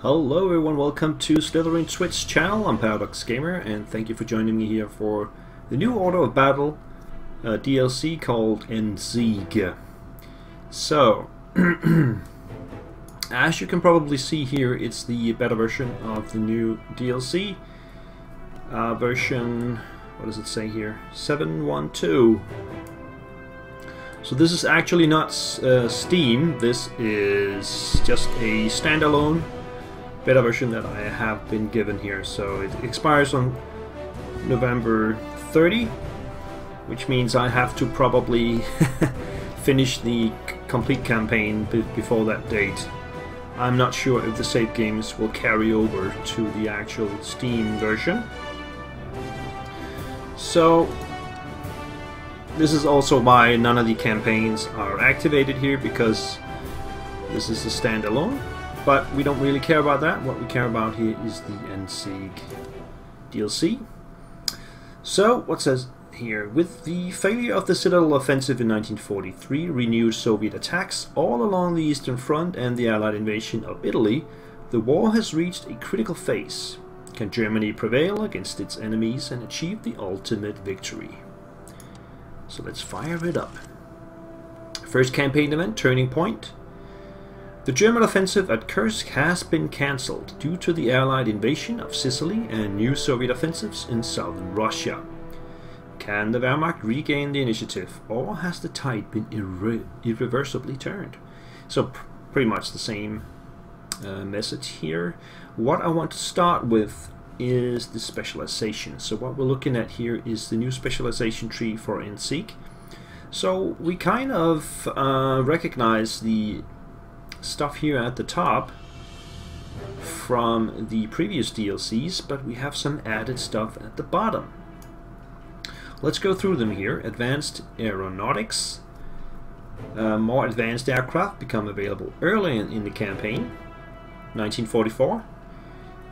Hello everyone, welcome to Slithering Twitch channel. I'm Paradogs Gamer and thank you for joining me here for the new Order of Battle DLC called Endsieg. So, as you can probably see here, it's the beta version of the new DLC. Version, what does it say here? 7.12. So this is actually not Steam, this is just a standalone beta version that I have been given here. So it expires on November 30, which means I have to probably finish the complete campaign before that date. I'm not sure if the save games will carry over to the actual Steam version. So this is also why none of the campaigns are activated here, because this is a standalone. But we don't really care about that. What we care about here is the Endsieg DLC. So, what says here? With the failure of the Citadel Offensive in 1943, renewed Soviet attacks all along the Eastern Front and the Allied invasion of Italy, the war has reached a critical phase. Can Germany prevail against its enemies and achieve the ultimate victory? So let's fire it up. First campaign event, Turning Point. The German offensive at Kursk has been cancelled due to the Allied invasion of Sicily and new Soviet offensives in southern Russia. Can the Wehrmacht regain the initiative, or has the tide been irreversibly turned? So pretty much the same message here. What I want to start with is the specialization. So what we're looking at here is the new specialization tree for Endsieg. So we kind of recognize the stuff here at the top from the previous DLCs, but we have some added stuff at the bottom. Let's go through them here. Advanced aeronautics. More advanced aircraft become available early in the campaign, 1944.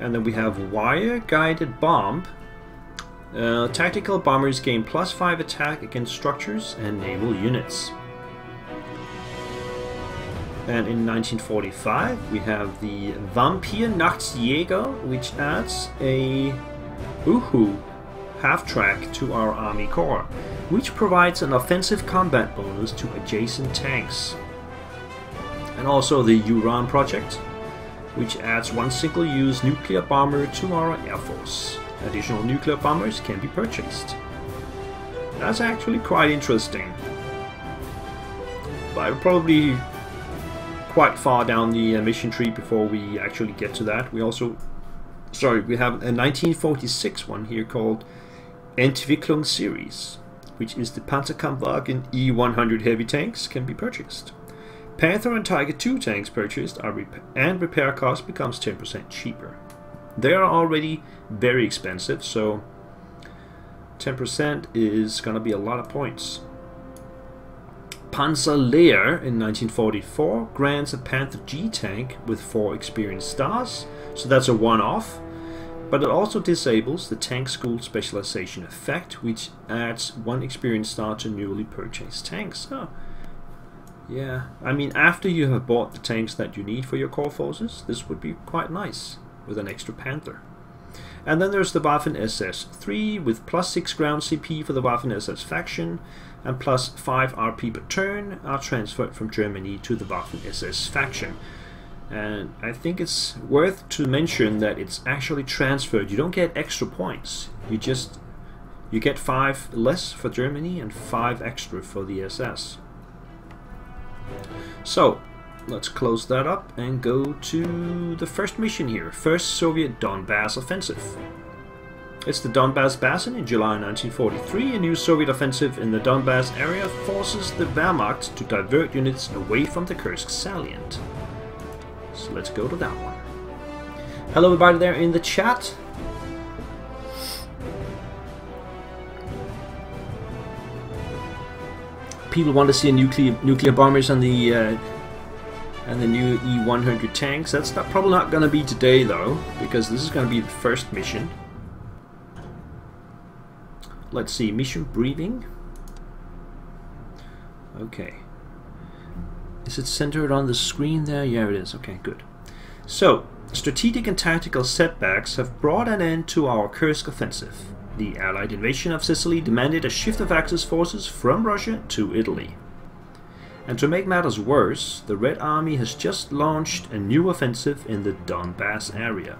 And then we have wire-guided bomb. Tactical bombers gain +5 attack against structures and naval units. And in 1945 we have the Vampir Nachtjäger, which adds a Uhu half-track to our Army Corps, which provides an offensive combat bonus to adjacent tanks. And also the Uran project, which adds one single-use nuclear bomber to our Air Force. Additional nuclear bombers can be purchased. That's actually quite interesting. But probably quite far down the mission tree before we actually get to that. We have a 1946 one here called Entwicklung series, which is the Panzerkampfwagen E100 heavy tanks can be purchased. Panther and Tiger II tanks purchased and repair cost becomes 10% cheaper. They are already very expensive, so 10% is gonna be a lot of points. Panzerlehr in 1944 grants a Panther G tank with 4 experience stars, so that's a one-off, but it also disables the tank school specialization effect, which adds 1 experience star to newly purchased tanks. Oh, yeah, I mean, after you have bought the tanks that you need for your core forces, this would be quite nice with an extra Panther. And then there's the Waffen SS 3 with +6 ground CP for the Waffen SS faction, and +5 RP per turn are transferred from Germany to the Waffen SS faction. And I think it's worth to mention that it's actually transferred. You don't get extra points. You get 5 less for Germany and 5 extra for the SS. So let's close that up and go to the first mission here. First Soviet Donbass offensive. It's the Donbass Basin in July 1943. A new Soviet offensive in the Donbass area forces the Wehrmacht to divert units away from the Kursk salient. So let's go to that one. Hello everybody there in the chat. People want to see nuclear bombers and the new E100 tanks. That's probably not going to be today though, because this is going to be the first mission. Let's see, mission briefing. Okay. Is it centered on the screen there? Yeah, it is. Okay, good. So, strategic and tactical setbacks have brought an end to our Kursk offensive. The Allied invasion of Sicily demanded a shift of Axis forces from Russia to Italy. And to make matters worse, the Red Army has just launched a new offensive in the Donbass area.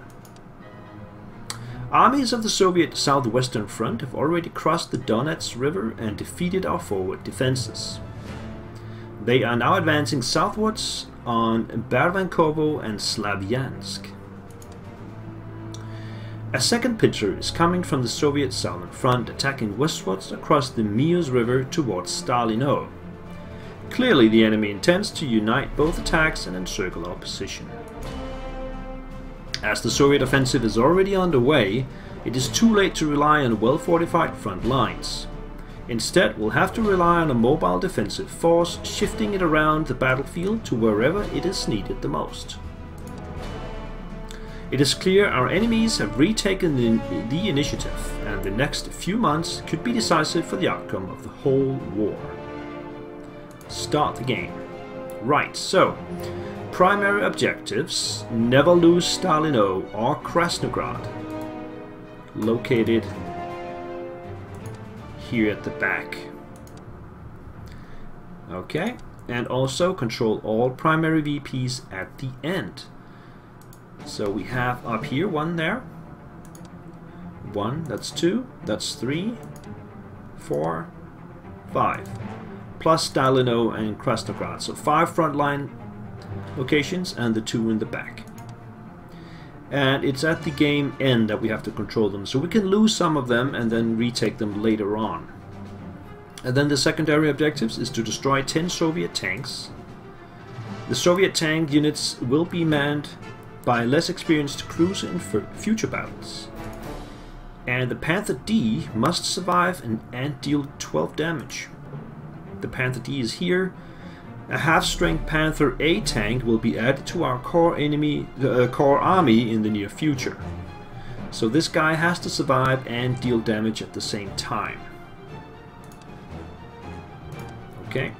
Armies of the Soviet Southwestern Front have already crossed the Donets River and defeated our forward defenses. They are now advancing southwards on Barvankovo and Slavyansk. A second pincer is coming from the Soviet Southern Front, attacking westwards across the Mius River towards Stalino. Clearly the enemy intends to unite both attacks and encircle our position. As the Soviet offensive is already underway, it is too late to rely on well-fortified front lines. Instead, we'll have to rely on a mobile defensive force, shifting it around the battlefield to wherever it is needed the most. It is clear our enemies have retaken the initiative, and the next few months could be decisive for the outcome of the whole war. Start the game. Right, so primary objectives: never lose Stalino or Krasnograd, located here at the back. Okay, and also control all primary VPs at the end. So we have up here one there, one, that's two, that's 3, 4, 5, plus Stalino and Krasnograd. So 5 frontline locations and the 2 in the back. And it's at the game end that we have to control them. So we can lose some of them and then retake them later on. And then the secondary objectives is to destroy 10 Soviet tanks. The Soviet tank units will be manned by less experienced crews in future battles. And the Panther D must survive and deal 12 damage. The Panther D is here. A half-strength Panther A tank will be added to our core army in the near future. So this guy has to survive and deal damage at the same time. Okay.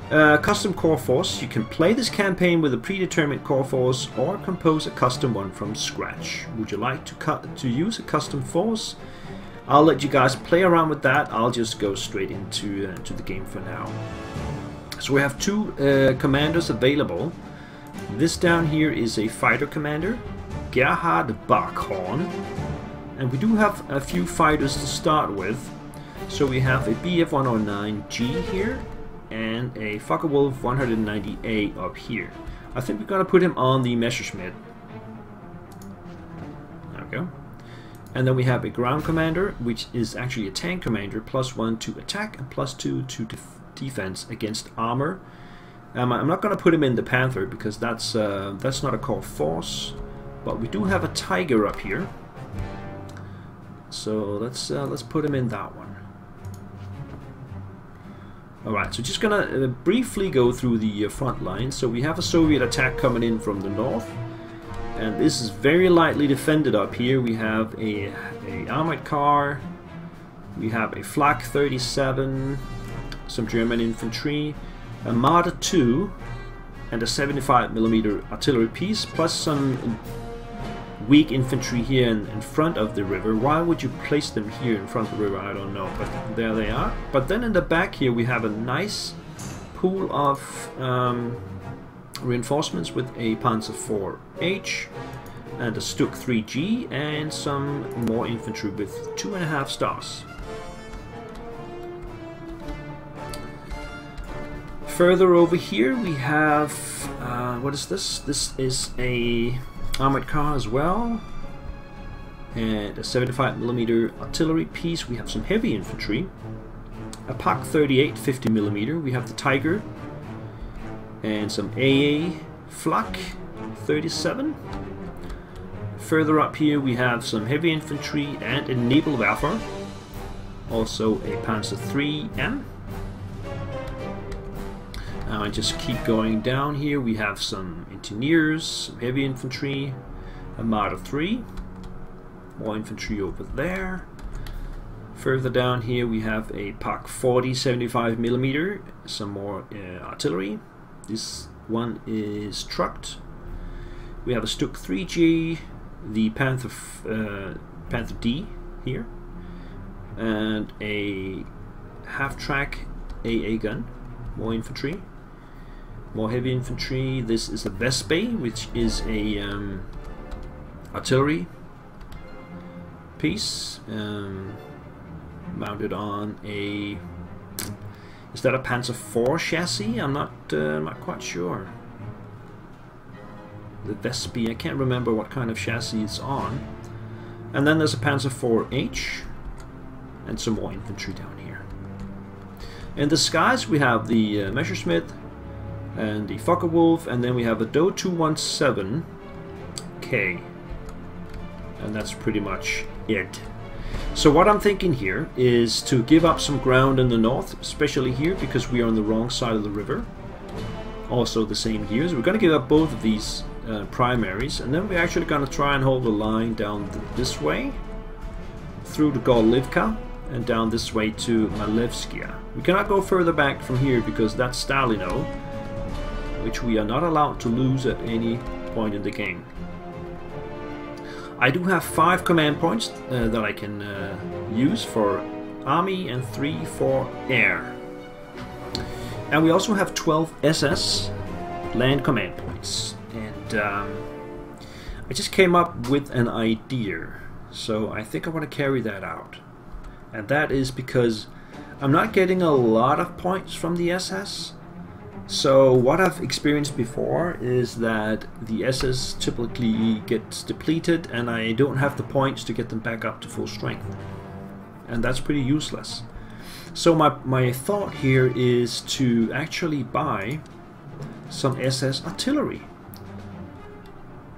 Custom core force. You can play this campaign with a predetermined core force or compose a custom one from scratch. Would you like to use a custom force? I'll let you guys play around with that. I'll just go straight into the game for now. So we have 2 commanders available. This down here is a fighter commander, Gerhard Barkhorn, and we do have a few fighters to start with. So we have a Bf-109G here and a Focke-Wulf 190A up here. I think we're gonna put him on the Messerschmitt. There we go. And then we have a ground commander, which is actually a tank commander, +1 to attack and +2 to defense against armor. I'm not going to put him in the Panther because that's not a core force, but we do have a Tiger up here. So let's put him in that one. All right, so just gonna briefly go through the front line. So we have a Soviet attack coming in from the north, and this is very lightly defended up here. We have a armored car, we have a Flak 37, some German infantry, a Marder 2, and a 75mm artillery piece, plus some weak infantry here in front of the river. Why would you place them here in front of the river? I don't know, but there they are. But then in the back here we have a nice pool of reinforcements with a Panzer IV-H and a Stuk 3G and some more infantry with 2.5 stars. Further over here we have, what is this? This is a armored car as well, and a 75mm artillery piece. We have some heavy infantry, a Pak 38 50mm. We have the Tiger and some AA Flak 37. Further up here we have some heavy infantry and a Nebelwerfer, also a Panzer III-M. And just keep going down here. We have some engineers, some heavy infantry, a Marder 3, more infantry over there. Further down here we have a Pak 40 75mm, some more artillery. This one is trucked. We have a Stuk 3G, the Panther D here, and a half-track AA gun, more infantry, more heavy infantry. This is a Vespe, which is a artillery piece, mounted on a, is that a Panzer IV chassis? I'm not quite sure. The Vespe, I can't remember what kind of chassis it's on. And then there's a Panzer IV-H and some more infantry down here. In the skies we have the Messerschmitt and the Focke-Wulf, and then we have a Do 217K, and that's pretty much it. So what I'm thinking here is to give up some ground in the north, especially here because we are on the wrong side of the river. Also the same here, so we're going to give up both of these primaries, and then we're actually going to try and hold the line down this way through the Gorlivka and down this way to Malevskia. We cannot go further back from here because that's Stalino, which we are not allowed to lose at any point in the game. I do have 5 command points that I can use for army and 3 for air. And we also have 12 SS land command points. And I just came up with an idea, so I think I want to carry that out. And that is because I'm not getting a lot of points from the SS. So what I've experienced before is that the SS typically gets depleted and I don't have the points to get them back up to full strength. And that's pretty useless. So my thought here is to actually buy some SS artillery,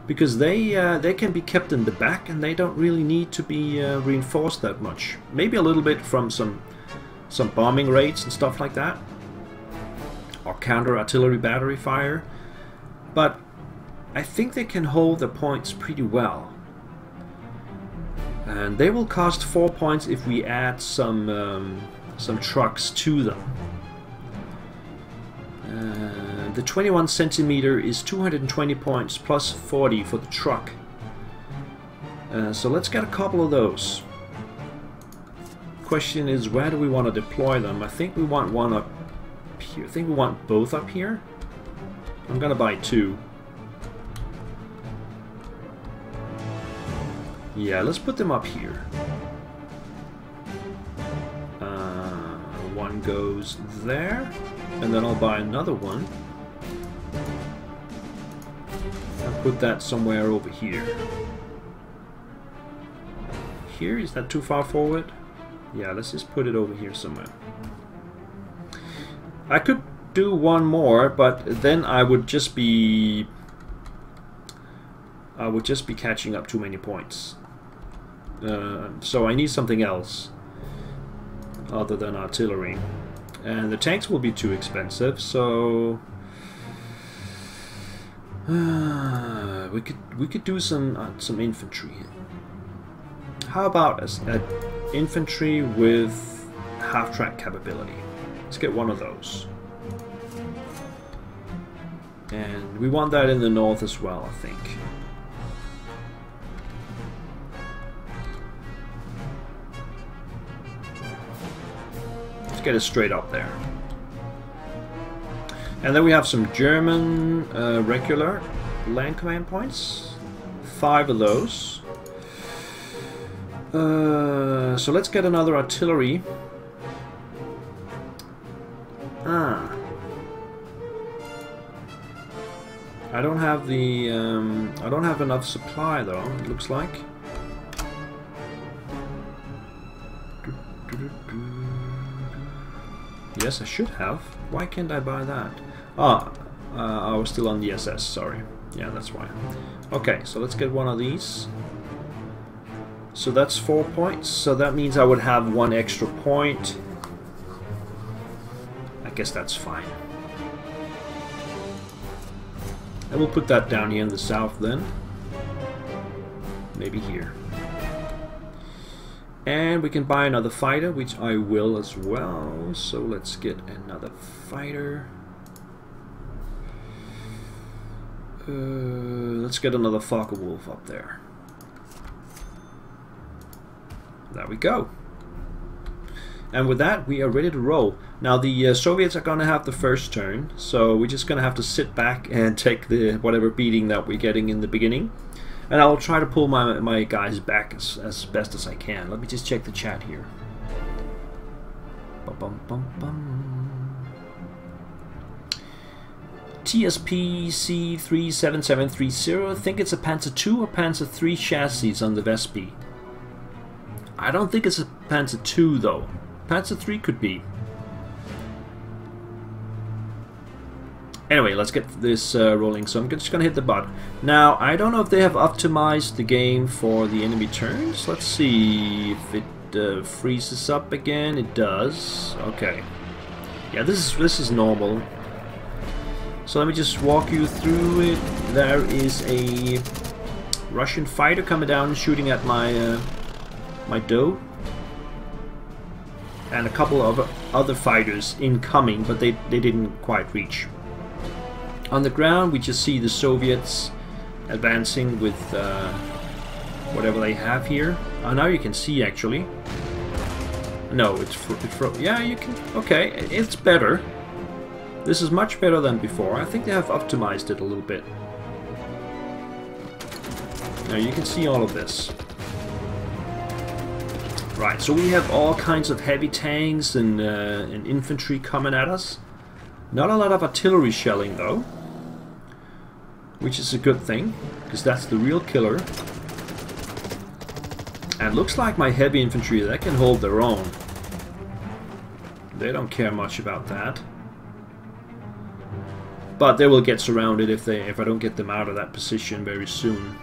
because they can be kept in the back and they don't really need to be reinforced that much. Maybe a little bit from some bombing raids and stuff like that, or counter artillery battery fire, but I think they can hold the points pretty well. And they will cost 4 points if we add some trucks to them. The 21 centimeter is 220 points plus 40 for the truck. So let's get a couple of those. Question is, where do we want to deploy them? I think we want one up here. I think we want both up here. I'm gonna buy 2. Yeah, let's put them up here. One goes there, and then I'll buy another one and put that somewhere over here. Here, is that too far forward? Yeah, let's just put it over here somewhere. I could do one more, but then I would just be catching up too many points. So I need something else other than artillery, and the tanks will be too expensive. So we could do some infantry. How about an infantry with half-track capability? Let's get one of those. And we want that in the north as well, I think. Let's get it straight up there. And then we have some German regular land command points. 5 of those. So let's get another artillery. I don't have the I don't have enough supply though, it looks like. Yes, I should have. Why can't I buy that? I was still on the SS, sorry. Yeah, that's why. Okay, so let's get one of these. So that's 4 points, so that means I would have 1 extra point. I guess that's fine. And we'll put that down here in the south then. Maybe here. And we can buy another fighter, which I will as well. So let's get another fighter. Let's get another Fokker Wolf up there. There we go. And with that, we are ready to roll. Now the Soviets are going to have the first turn, so we're just going to have to sit back and take the whatever beating that we're getting in the beginning. And I'll try to pull my guys back as best as I can. Let me just check the chat here. TSP C37730, I think it's a Panzer II or Panzer III chassis on the Vespi. I don't think it's a Panzer II though. Panzer III could be. Anyway, let's get this rolling. So I'm just gonna hit the button. Now, I don't know if they have optimized the game for the enemy turns. Let's see if it freezes up again. It does. Okay. Yeah, this is normal. So let me just walk you through it. There is a Russian fighter coming down and shooting at my my doe. And a couple of other fighters incoming, but they didn't quite reach. On the ground, we just see the Soviets advancing with whatever they have here. Oh, now you can see actually. No, yeah, you can. Okay, it's better. This is much better than before. I think they have optimized it a little bit. Now you can see all of this. Right, so we have all kinds of heavy tanks and infantry coming at us. Not a lot of artillery shelling though, which is a good thing, because that's the real killer. And looks like my heavy infantry, they can hold their own. They don't care much about that. But they will get surrounded if I don't get them out of that position very soon.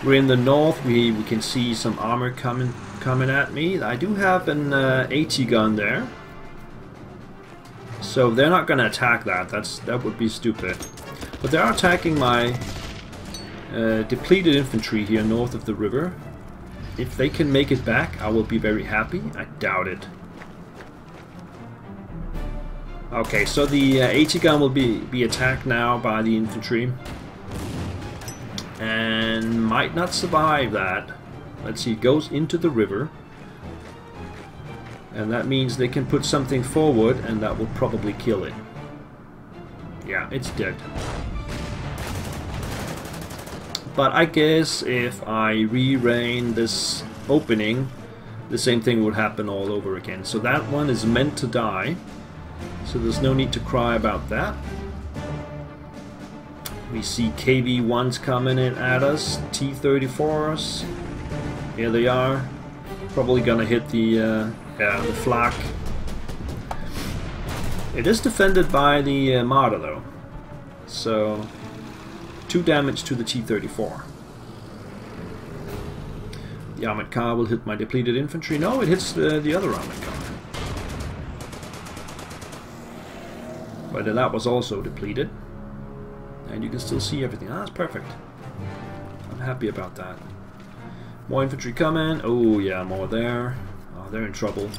We're in the north. We can see some armor coming at me. I do have an AT gun there, so they're not going to attack that. That would be stupid. But they are attacking my depleted infantry here north of the river. If they can make it back, I will be very happy. I doubt it. Okay, so the AT gun will be attacked now by the infantry. And might not survive that. Let's see, it goes into the river. And that means they can put something forward and that will probably kill it. Yeah, it's dead. But I guess if I re-rain this opening, the same thing would happen all over again. So that one is meant to die. So there's no need to cry about that. We see KV-1s coming in at us, T-34s. Here they are. Probably gonna hit the flak. It is defended by the Marder though. So 2 damage to the T-34. The armored car will hit my depleted infantry. No, it hits the other armored car. But that was also depleted. And you can still see everything. Ah, that's perfect. I'm happy about that. More infantry coming. Oh yeah, more there. Oh, they're in trouble.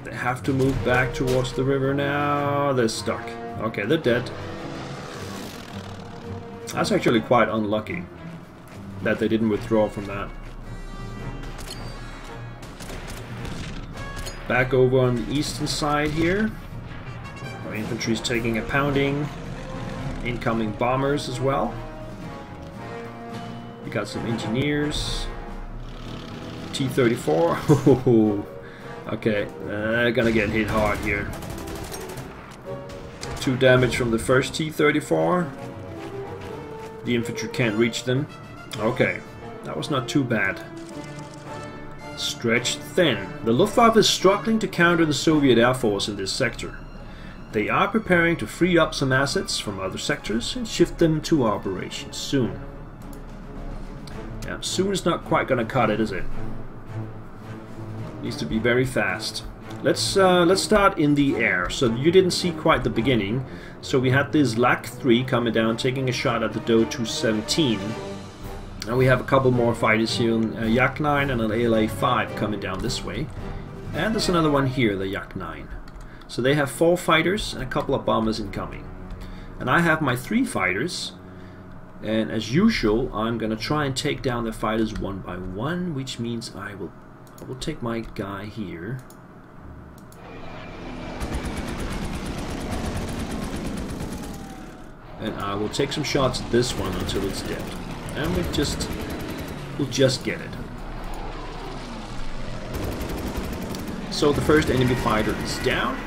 They have to move back towards the river now. They're stuck. Okay, they're dead. That's actually quite unlucky that they didn't withdraw from that. Back over on the eastern side here. Our infantry's taking a pounding. Incoming bombers as well. We got some engineers. T-34. Okay, they're gonna get hit hard here. 2 damage from the first T-34. The infantry can't reach them. Okay, that was not too bad. Stretched thin. The Luftwaffe is struggling to counter the Soviet Air Force in this sector. They are preparing to free up some assets from other sectors and shift them to operations soon. Yeah, soon is not quite gonna cut it, is it? Needs to be very fast. Let's start in the air. So you didn't see quite the beginning. So we had this LAC 3 coming down, taking a shot at the DO 217. And we have a couple more fighters here, a Yak 9 and an ALA 5 coming down this way. And there's another one here, the Yak 9. So they have 4 fighters and a couple of bombers incoming. And I have my 3 fighters. And as usual, I'm gonna try and take down the fighters one by one, which means I will take my guy here. And I will take some shots at this one until it's dead. And we'll just get it. So the first enemy fighter is down.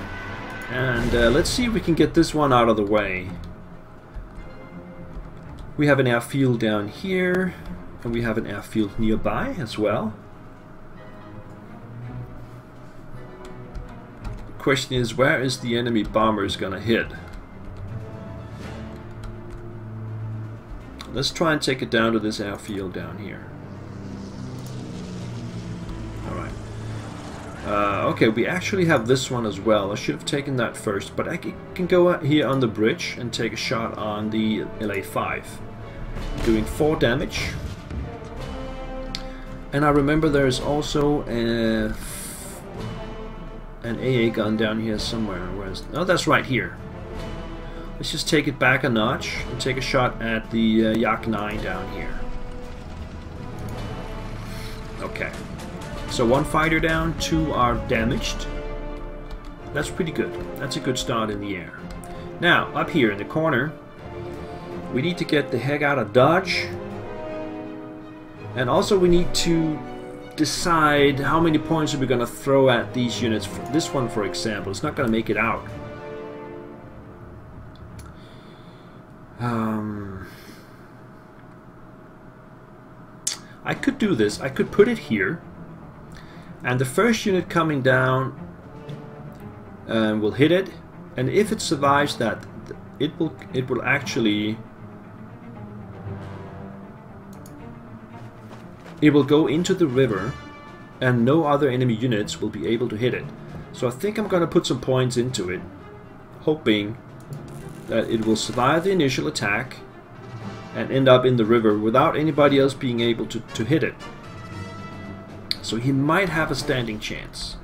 And let's see if we can get this one out of the way. We have an airfield down here. And we have an airfield nearby as well. The question is, where is the enemy bombers gonna hit? Let's try and take it down to this airfield down here. Alright. Okay, we actually have this one as well. I should have taken that first, but I can go out here on the bridge and take a shot on the LA-5. Doing 4 damage. And I remember there's also an AA gun down here somewhere. Oh, that's right here. Let's just take it back a notch and take a shot at the Yak 9 down here. Okay. So 1 fighter down, 2 are damaged. That's pretty good. That's a good start in the air. Now, up here in the corner, we need to get the heck out of dodge. And also we need to decide how many points are we going to throw at these units. This one, for example, it's not going to make it out. I could do this. I could put it here, and the first unit coming down will hit it, and if it survives that, it will actually go into the river, and no other enemy units will be able to hit it. So I think I'm gonna put some points into it, hoping that it will survive the initial attack and end up in the river without anybody else being able to hit it. So he might have a standing chance.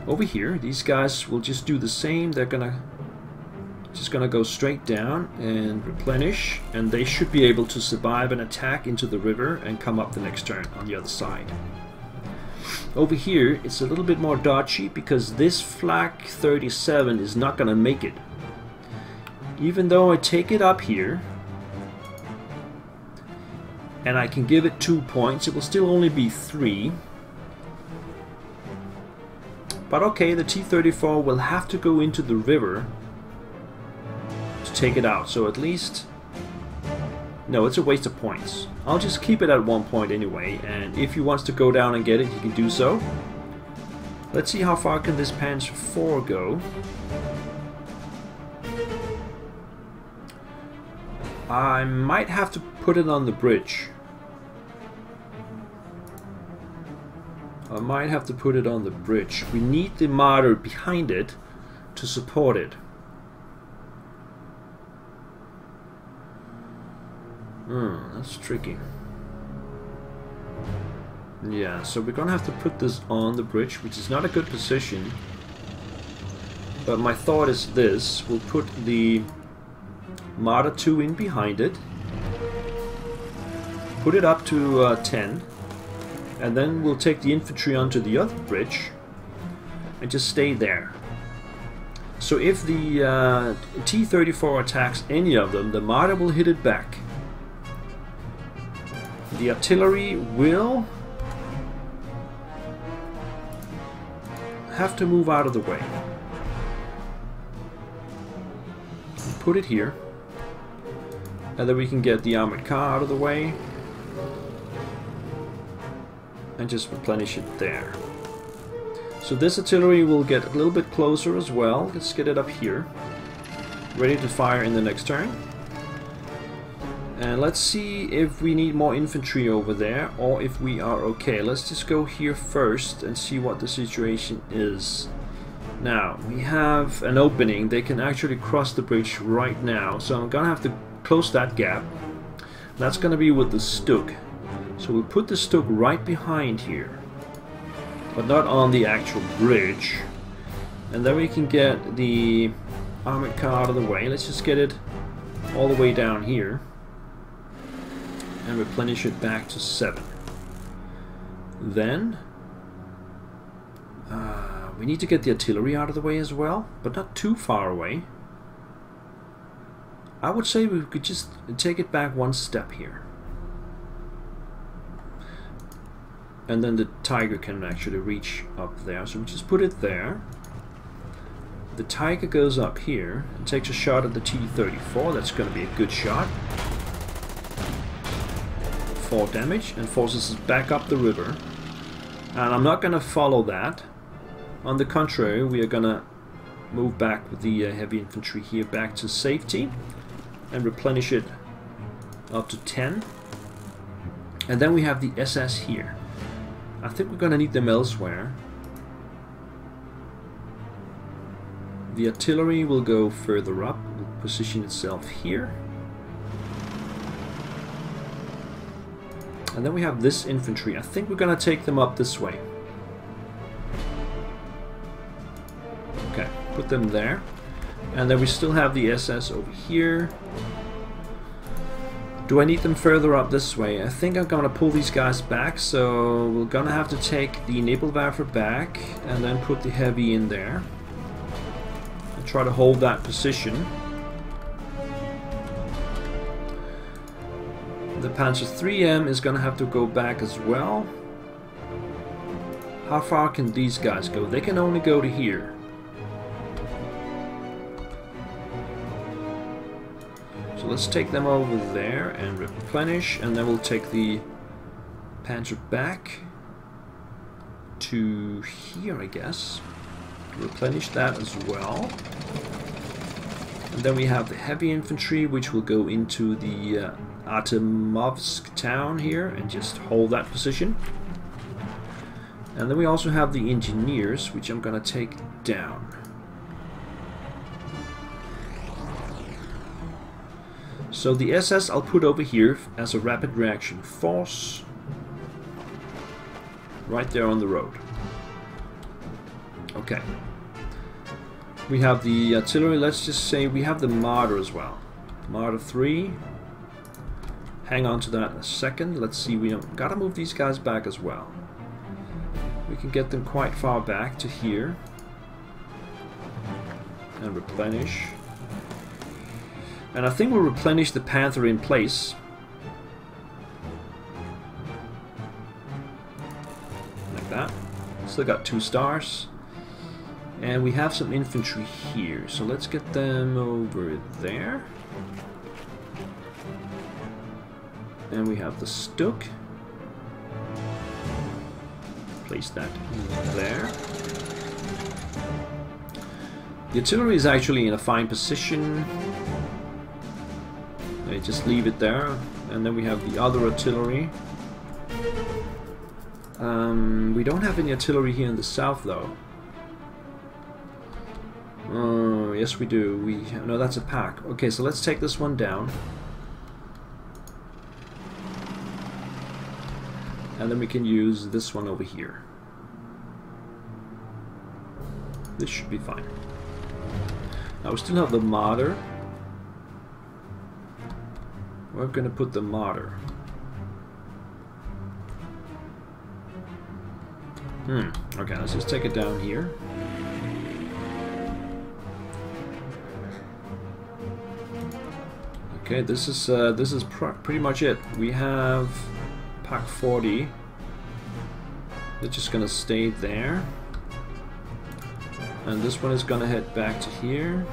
Over here, these guys will just do the same. They're just gonna go straight down and replenish, and they should be able to survive an attack into the river and come up the next turn on the other side. Over here, it's a little bit more dodgy because this Flak 37 is not gonna make it. Even though I take it up here and I can give it 2 points, it will still only be 3. But okay, the T-34 will have to go into the river to take it out, so at least... No, it's a waste of points. I'll just keep it at 1 point anyway, and if he wants to go down and get it, he can do so. Let's see how far can this Panzer IV go. I might have to put it on the bridge. I might have to put it on the bridge. We need the mortar behind it to support it. That's tricky. Yeah, so we're gonna have to put this on the bridge, which is not a good position. But my thought is this: we'll put the Marder 2 in behind it, put it up to 10, and then we'll take the infantry onto the other bridge and just stay there. So if the T-34 attacks any of them, the Marder will hit it back. The artillery will have to move out of the way. Put it here, and then we can get the armored car out of the way and just replenish it there. So this artillery will get a little bit closer as well. Let's get it up here, ready to fire in the next turn. And let's see if we need more infantry over there or if we are okay. Let's just go here first and see what the situation is. Now, we have an opening. They can actually cross the bridge right now, so I'm gonna have to close that gap. That's gonna be with the Stug. So we'll put the Stug right behind here, but not on the actual bridge. And then we can get the armored car out of the way. Let's just get it all the way down here and replenish it back to 7. Then we need to get the artillery out of the way as well, but not too far away. I would say we could just take it back one step here. And then the Tiger can actually reach up there. So we just put it there. The Tiger goes up here and takes a shot at the T-34. That's going to be a good shot. 4 damage and forces us back up the river. And I'm not going to follow that. On the contrary, we are going to move back with the heavy infantry here back to safety and replenish it up to 10. And then we have the SS here. I think we're going to need them elsewhere. The artillery will go further up, will position itself here. And then we have this infantry. I think we're going to take them up this way. Okay, put them there. And then we still have the SS over here. Do I need them further up this way? I think I'm going to pull these guys back, so we're going to have to take the Nebelwerfer back and then put the heavy in there. And try to hold that position. The Panzer 3M is going to have to go back as well. How far can these guys go? They can only go to here. So let's take them over there and replenish, and then we'll take the Panzer back to here, I guess. Replenish that as well. And then we have the heavy infantry, which will go into the Artemovsk town here and just hold that position. And then we also have the engineers, which I'm going to take down. So the SS I'll put over here as a rapid reaction force. Right there on the road. Okay. We have the artillery. Let's just say we have the Marder as well. Marder 3. Hang on to that in a second. Let's see, we gotta move these guys back as well. We can get them quite far back to here. And replenish. And I think we'll replenish the Panther in place. Like that. Still got 2 stars. And we have some infantry here. So let's get them over there. And we have the Stuk. Place that there. The artillery is actually in a fine position. They just leave it there. And then we have the other artillery. We don't have any artillery here in the south though. Yes we do. No, that's a pack. Okay, so let's take this one down. And then we can use this one over here. This should be fine. Now we still have the Marder. We're going to put the Marder. Okay, let's just take it down here. Okay, this is pretty much it. We have Pack 40. They're just gonna stay there. And this one is gonna head back to here.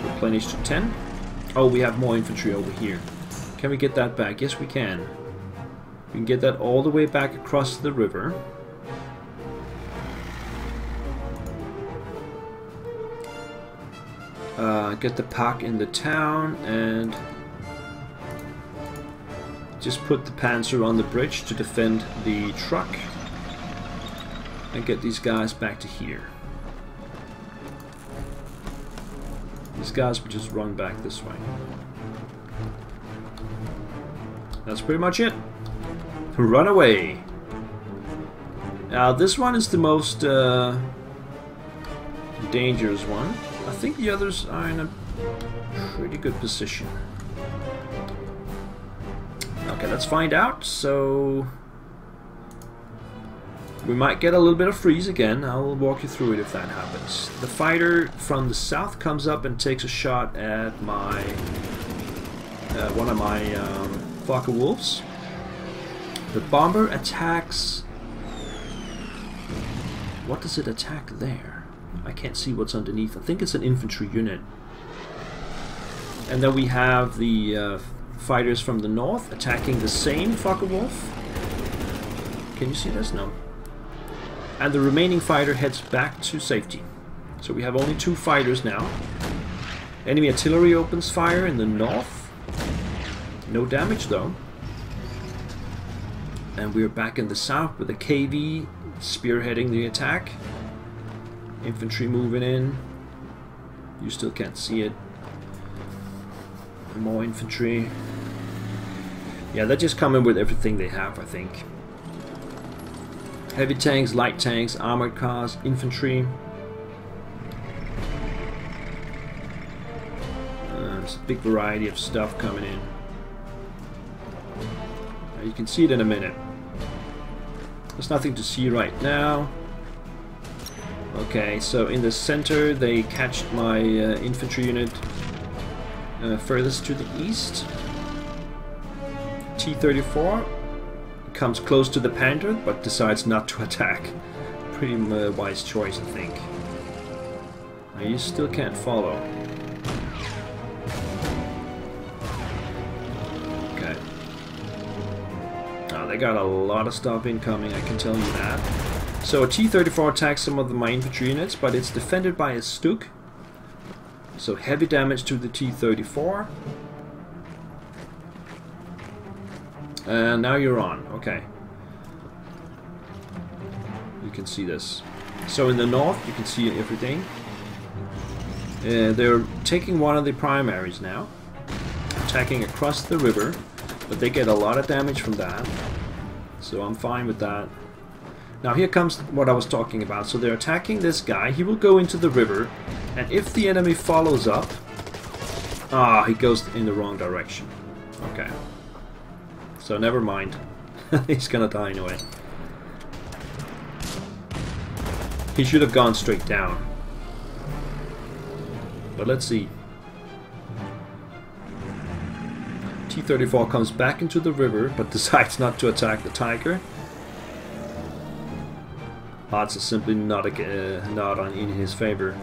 Replenish to 10. Oh, we have more infantry over here. Can we get that back? Yes, we can. We can get that all the way back across the river. Get the pack in the town and just put the Panzer on the bridge to defend the truck and get these guys back to here. These guys will just run back this way. That's pretty much it. Run away. This one is the most dangerous one. I think the others are in a pretty good position. Okay, let's find out. So we might get a little bit of freeze again. I'll walk you through it if that happens. The fighter from the south comes up and takes a shot at my one of my Fokker Wolves. The bomber attacks. What does it attack there? I can't see what's underneath. I think it's an infantry unit. And then we have the fighters from the north attacking the same Fokker Wolf. Can you see this? No. And the remaining fighter heads back to safety. So we have only 2 fighters now. Enemy artillery opens fire in the north. No damage though. And we're back in the south with a KV spearheading the attack. Infantry moving in. You still can't see it. More infantry. Yeah, they're just coming with everything they have, I think. Heavy tanks, light tanks, armored cars, infantry. There's a big variety of stuff coming in. You can see it in a minute. There's nothing to see right now. Okay, so in the center they catch my infantry unit furthest to the east. T-34 comes close to the Panther but decides not to attack. Pretty wise choice, I think. Now you still can't follow. Okay. They got a lot of stuff incoming, I can tell you that. So a T-34 attacks some of my infantry units, but it's defended by a Stuk. So heavy damage to the T-34. And now you're on, okay. You can see this. So in the north, you can see everything. They're taking one of the primaries now. Attacking across the river, but they get a lot of damage from that. So I'm fine with that. Now here comes what I was talking about. So they're attacking this guy. He will go into the river, and if the enemy follows up, he goes in the wrong direction. Okay. So never mind. He's gonna die anyway. He should have gone straight down. But let's see. T-34 comes back into the river, but decides not to attack the Tiger. Odds are simply not in his favor.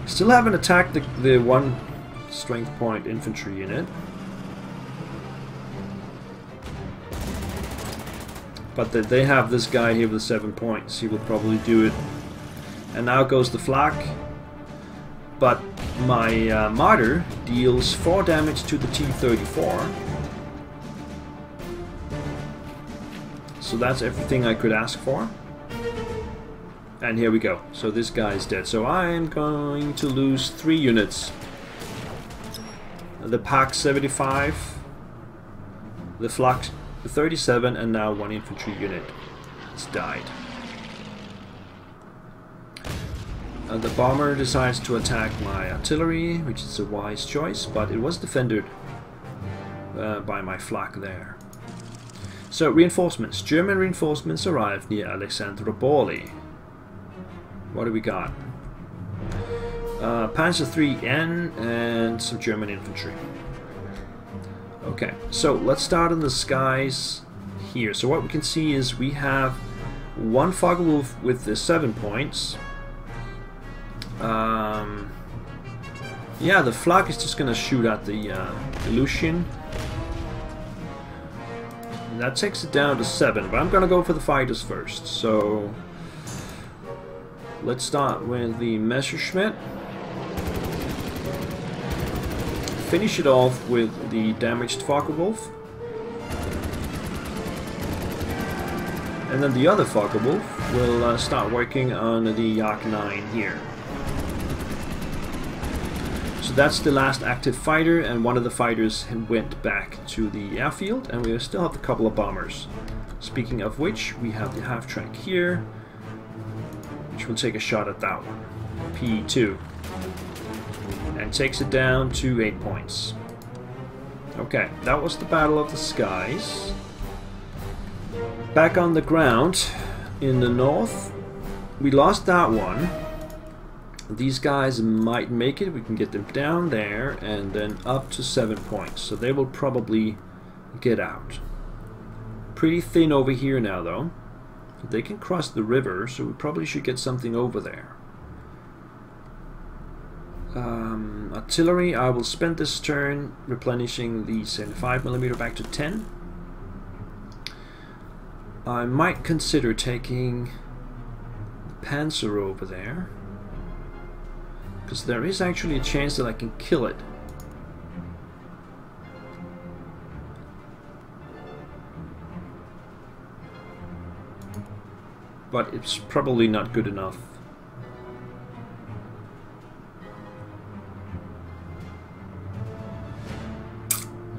Still haven't attacked the 1 strength point infantry unit. But they have this guy here with 7 points. He will probably do it. And now goes the flak. But my Martyr deals 4 damage to the T-34. So that's everything I could ask for. And here we go. So this guy is dead. So I am going to lose 3 units. The Pak 75, the Flak 37, and now 1 infantry unit has died. The bomber decides to attack my artillery, which is a wise choice, but it was defended by my flak there. So reinforcements. German reinforcements arrived near Alexandropoli. What do we got? Panzer IIIN and some German infantry. Okay, so let's start in the skies here. So what we can see is we have 1 Fokker Wolf with the 7 points. Yeah, the flak is just gonna shoot at the Lucian. And that takes it down to 7, but I'm gonna go for the fighters first. So let's start with the Messerschmitt. Finish it off with the damaged Fokker Wolf. And then the other Fokker Wolf will start working on the Yak 9 here. So that's the last active fighter, and one of the fighters went back to the airfield, and we still have a couple of bombers Speaking of which, we have the half track here, which will take a shot at that one. P2. And takes it down to 8 points. Okay, that was the Battle of the Skies. Back on the ground in the north, we lost that one. These guys might make it. We can get them down there and then up to 7 points. So they will probably get out. Pretty thin over here now though. They can cross the river, so we probably should get something over there. Artillery, I will spend this turn replenishing the 75mm back to 10. I might consider taking the Panzer over there, because there is actually a chance that I can kill it. But it's probably not good enough.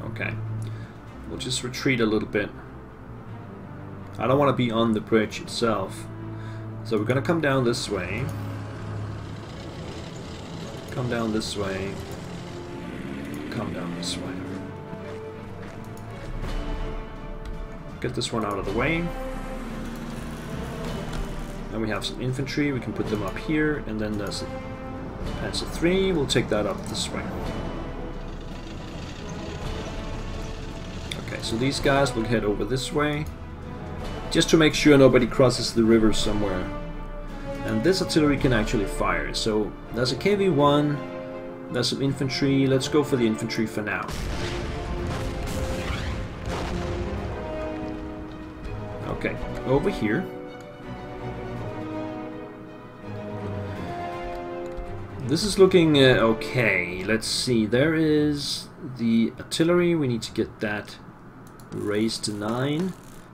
Okay, we'll just retreat a little bit. I don't want to be on the bridge itself, so we're gonna come down this way. Come down this way. Come down this way. Get this one out of the way. Then we have some infantry, we can put them up here, and then there's a Panzer III, we'll take that up this way. Okay, so these guys will head over this way, just to make sure nobody crosses the river somewhere. And this artillery can actually fire, so there's a KV-1, there's some infantry, let's go for the infantry for now. Okay, over here. This is looking okay. Let's see, there is the artillery, we need to get that raised to 9.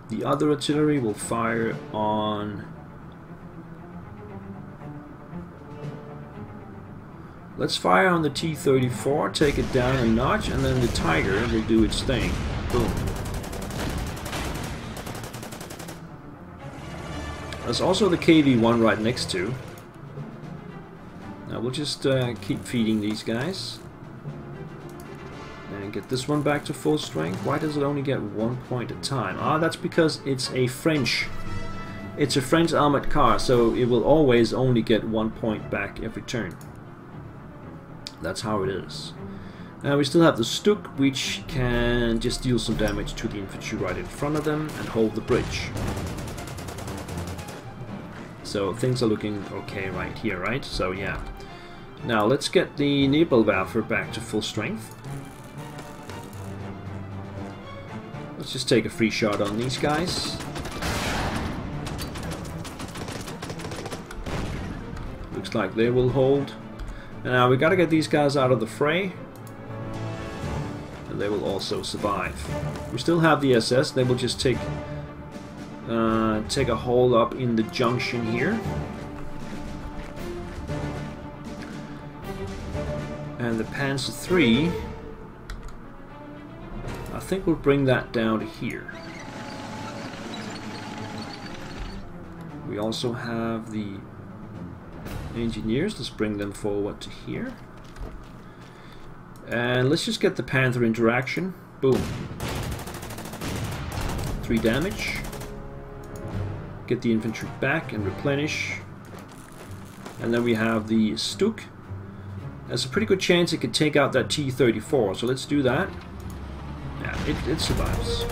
The other artillery will fire on... Let's fire on the T-34, take it down a notch, and then the Tiger will do its thing. Boom. There's also the KV-1 right next to. Now we'll just keep feeding these guys. And get this one back to full strength. Why does it only get 1 point at a time? Ah, that's because it's a French armored car, so it will always only get 1 point back every turn. That's how it is. Now we still have the Stuk, which can just deal some damage to the infantry right in front of them and hold the bridge. So things are looking okay right here, right? So yeah. Now let's get the Nebelwerfer back to full strength. Let's just take a free shot on these guys. Looks like they will hold. Now we gotta get these guys out of the fray. And they will also survive. We still have the SS, they will just take a hole up in the junction here. And the Panzer III, I think we'll bring that down to here. We also have the engineers, let's bring them forward to here. And let's just get the Panther interaction. Boom. 3 damage. Get the infantry back and replenish. And then we have the Stuk. There's a pretty good chance it could take out that T-34, so let's do that. Yeah, it survives.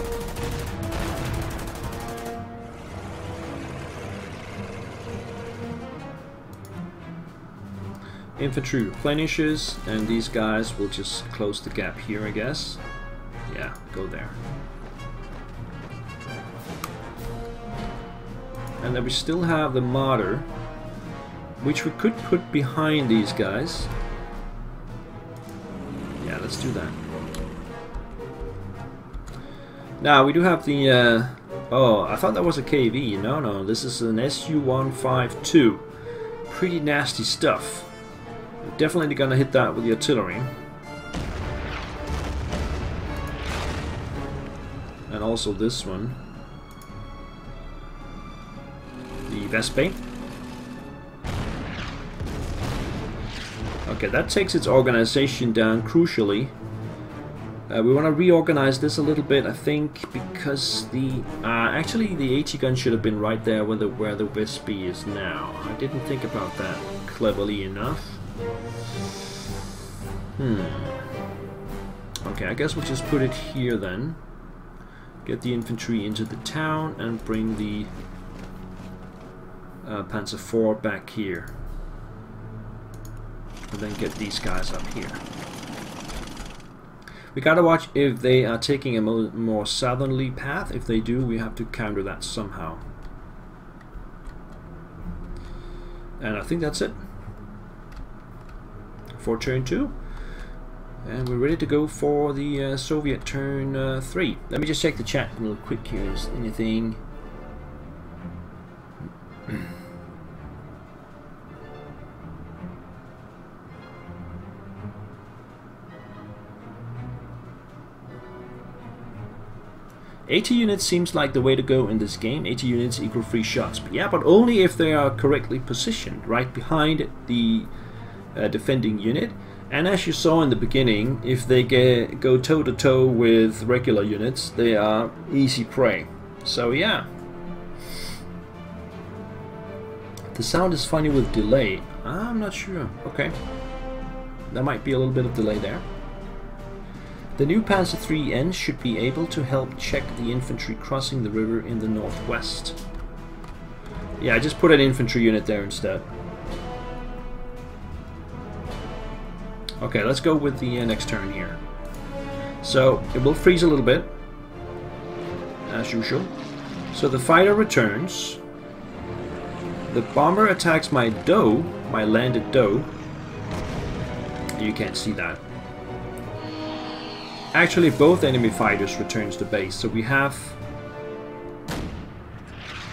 Infantry replenishes, and these guys will just close the gap here, I guess. Yeah, go there. And then we still have the Marder, which we could put behind these guys. Yeah, let's do that. Now, we do have the... oh, I thought that was a KV. No, this is an Su-152. Pretty nasty stuff. We're definitely gonna hit that with the artillery. And also this one. Vespe. Okay, that takes its organization down crucially. We want to reorganize this a little bit, I think, because the actually the AT gun should have been right there where the Vespe is now. I didn't think about that cleverly enough. Okay, I guess we'll just put it here then. Get the infantry into the town and bring the Panzer IV back here. And then get these guys up here. We gotta watch if they are taking a more southerly path. If they do, we have to counter that somehow. And I think that's it for turn 2. And we're ready to go for the Soviet turn 3. Let me just check the chat real quick here. Is anything? AT units seems like the way to go in this game. AT units equal free shots. But yeah, but only if they are correctly positioned right behind the defending unit. And as you saw in the beginning, if they go toe to toe with regular units, they are easy prey. So yeah. The sound is funny with delay. I'm not sure. Okay. There might be a little bit of delay there. The new Panzer IIIN should be able to help check the infantry crossing the river in the northwest. Yeah, I just put an infantry unit there instead. Okay, let's go with the next turn here. So, it will freeze a little bit, as usual. So the fighter returns. The bomber attacks my doe, my landed doe. You can't see that. Actually, both enemy fighters returns to base, so we have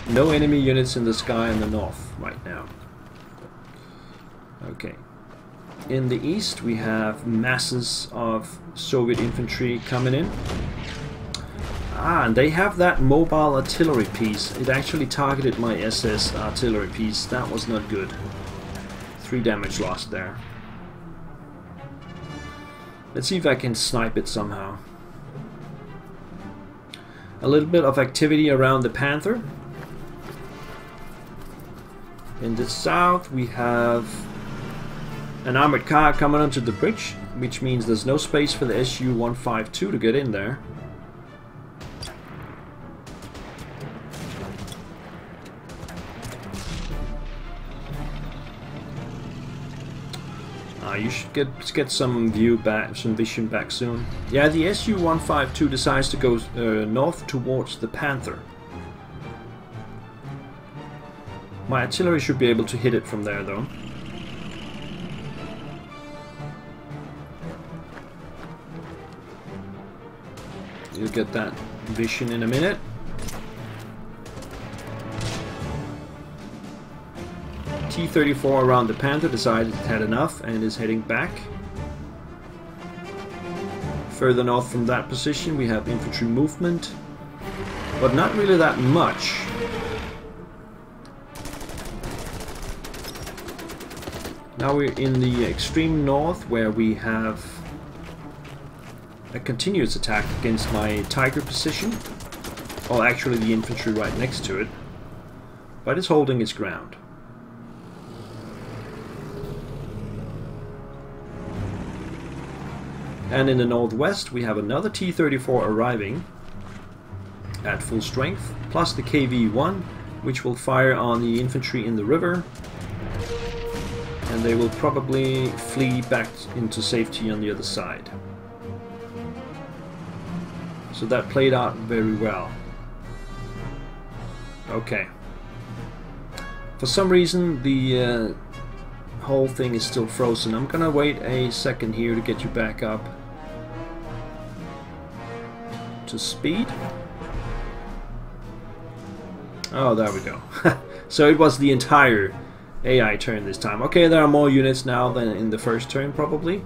no enemy units in the sky in the north right now. Okay. In the east, we have masses of Soviet infantry coming in. And they have that mobile artillery piece. It actually targeted my SS artillery piece. That was not good. 3 damage lost there. Let's see if I can snipe it somehow. A little bit of activity around the Panther. In the south we have an armored car coming onto the bridge, which means there's no space for the Su-152 to get in there. You should get some view back, some vision back soon. Yeah, the Su-152 decides to go north towards the Panther. My artillery should be able to hit it from there, though. You'll get that vision in a minute. T-34 around the Panther decided it had enough and is heading back. Further north from that position we have infantry movement, but not really that much. Now we're in the extreme north where we have a continuous attack against my Tiger position. Well, actually the infantry right next to it, but it's holding its ground. And in the northwest we have another T-34 arriving at full strength, plus the KV-1, which will fire on the infantry in the river, and they will probably flee back into safety on the other side. So that played out very well. Okay. For some reason the whole thing is still frozen. I'm gonna wait a second here to get you back up to speed. Oh, there we go. So it was the entire AI turn this time. Okay, there are more units now than in the first turn, probably.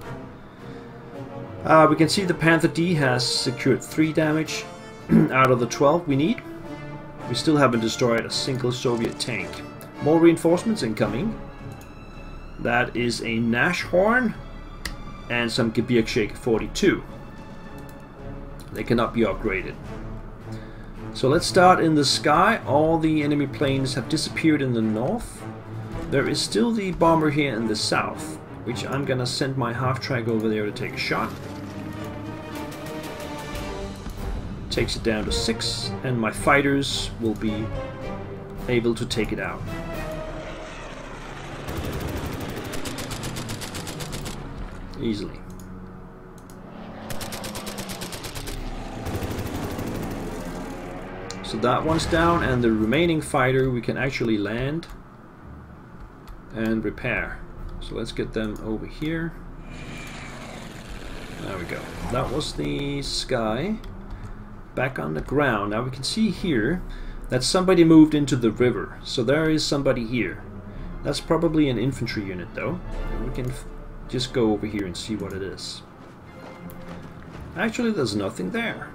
We can see the Panther D has secured 3 damage out of the 12 we need. We still haven't destroyed a single Soviet tank. More reinforcements incoming. That is a Nashorn and some Gebirgsjäger 42. They cannot be upgraded. So let's start in the sky. All the enemy planes have disappeared in the north. There is still the bomber here in the south, which I'm gonna send my half-track over there to take a shot. Takes it down to 6, and my fighters will be able to take it out. Easily. So that one's down, and the remaining fighter we can actually land and repair. So let's get them over here. There we go. That was the sky. Back on the ground. Now we can see here that somebody moved into the river. So there is somebody here. That's probably an infantry unit though. And we can just go over here and see what it is. Actually, there's nothing there.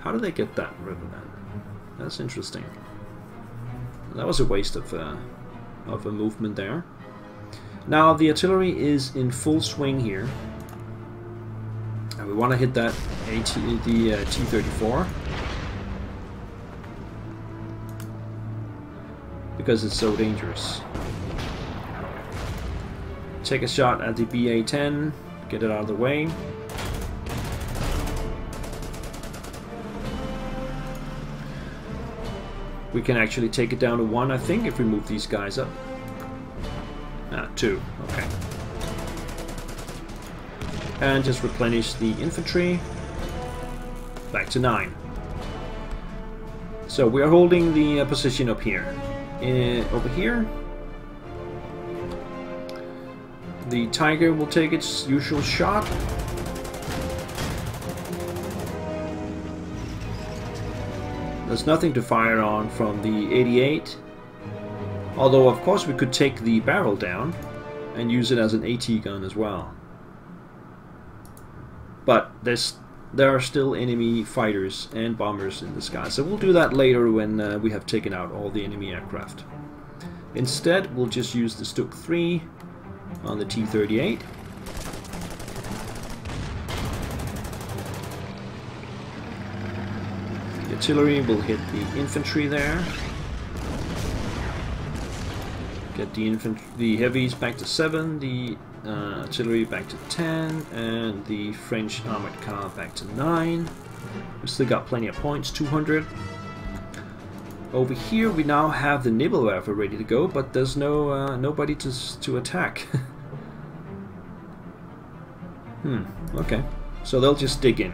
How did they get that river then? That's interesting. That was a waste of a movement there. Now the artillery is in full swing here. And we want to hit that T-34. Because it's so dangerous. Take a shot at the BA-10. Get it out of the way. We can actually take it down to 1, I think, if we move these guys up. 2, okay. And just replenish the infantry. Back to 9. So we are holding the position up here. Over here. The Tiger will take its usual shot. There's nothing to fire on from the 88. Although, of course, we could take the barrel down and use it as an AT gun as well. But there are still enemy fighters and bombers in the sky. So we'll do that later when we have taken out all the enemy aircraft. Instead, we'll just use the Stuk 3 on the T-38. The artillery will hit the infantry there. Get the heavies back to 7, the artillery back to 10, and the French armored car back to 9. We still got plenty of points, 200. Over here we now have the Nibelwerfer ready to go, but there's no nobody to attack. Okay. So they'll just dig in.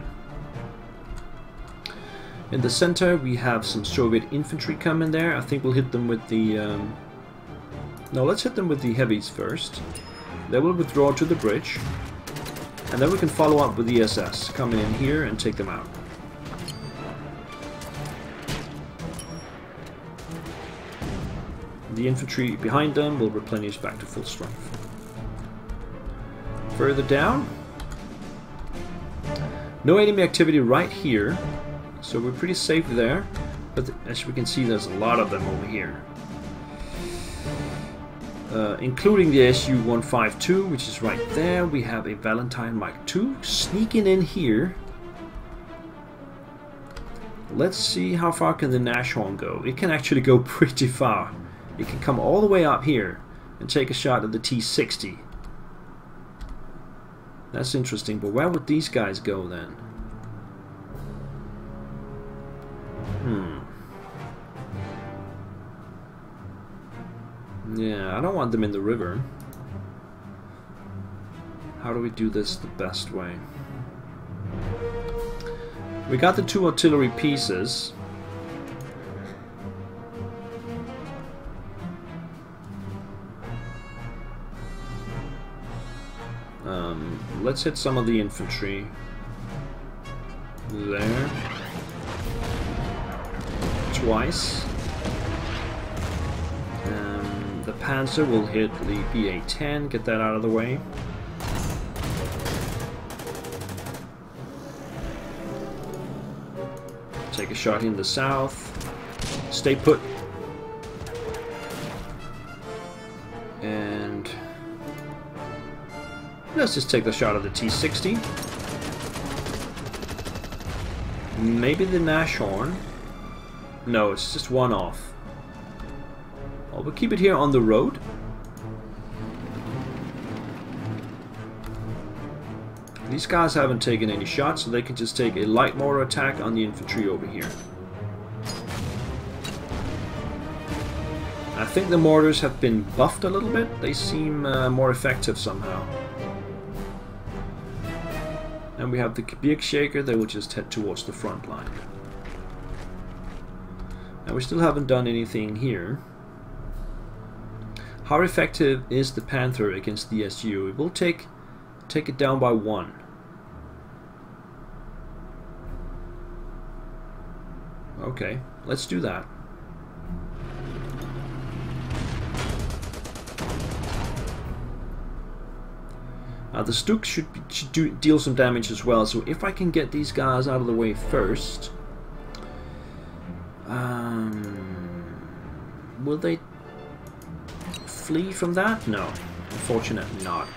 In the center we have some Soviet infantry coming there. I think we'll hit them with the... No, let's hit them with the heavies first. They will withdraw to the bridge. And then we can follow up with the SS coming in here and take them out. The infantry behind them will replenish back to full strength. Further down, no enemy activity right here, so we're pretty safe there. But as we can see, there's a lot of them over here. Including the Su-152, which is right there. We have a Valentine Mark II sneaking in here. Let's see how far can the Nashorn go. It can actually go pretty far. It can come all the way up here and take a shot at the T-60. That's interesting, but where would these guys go then? Yeah, I don't want them in the river. How do we do this the best way? We got the 2 artillery pieces. Let's hit some of the infantry. There. Twice. The Panzer will hit the BA-10, get that out of the way. Take a shot in the south. Stay put. And let's just take the shot of the T-60. Maybe the Nashorn. No, it's just one off. Oh, we'll keep it here on the road. These guys haven't taken any shots, so they can just take a light mortar attack on the infantry over here. I think the mortars have been buffed a little bit. They seem more effective somehow. And we have the big shaker. They will just head towards the front line. And we still haven't done anything here. How effective is the Panther against the SU? It will take it down by 1. Okay, let's do that. The Stuk should deal some damage as well, so if I can get these guys out of the way first... will they flee from that? No, unfortunately not.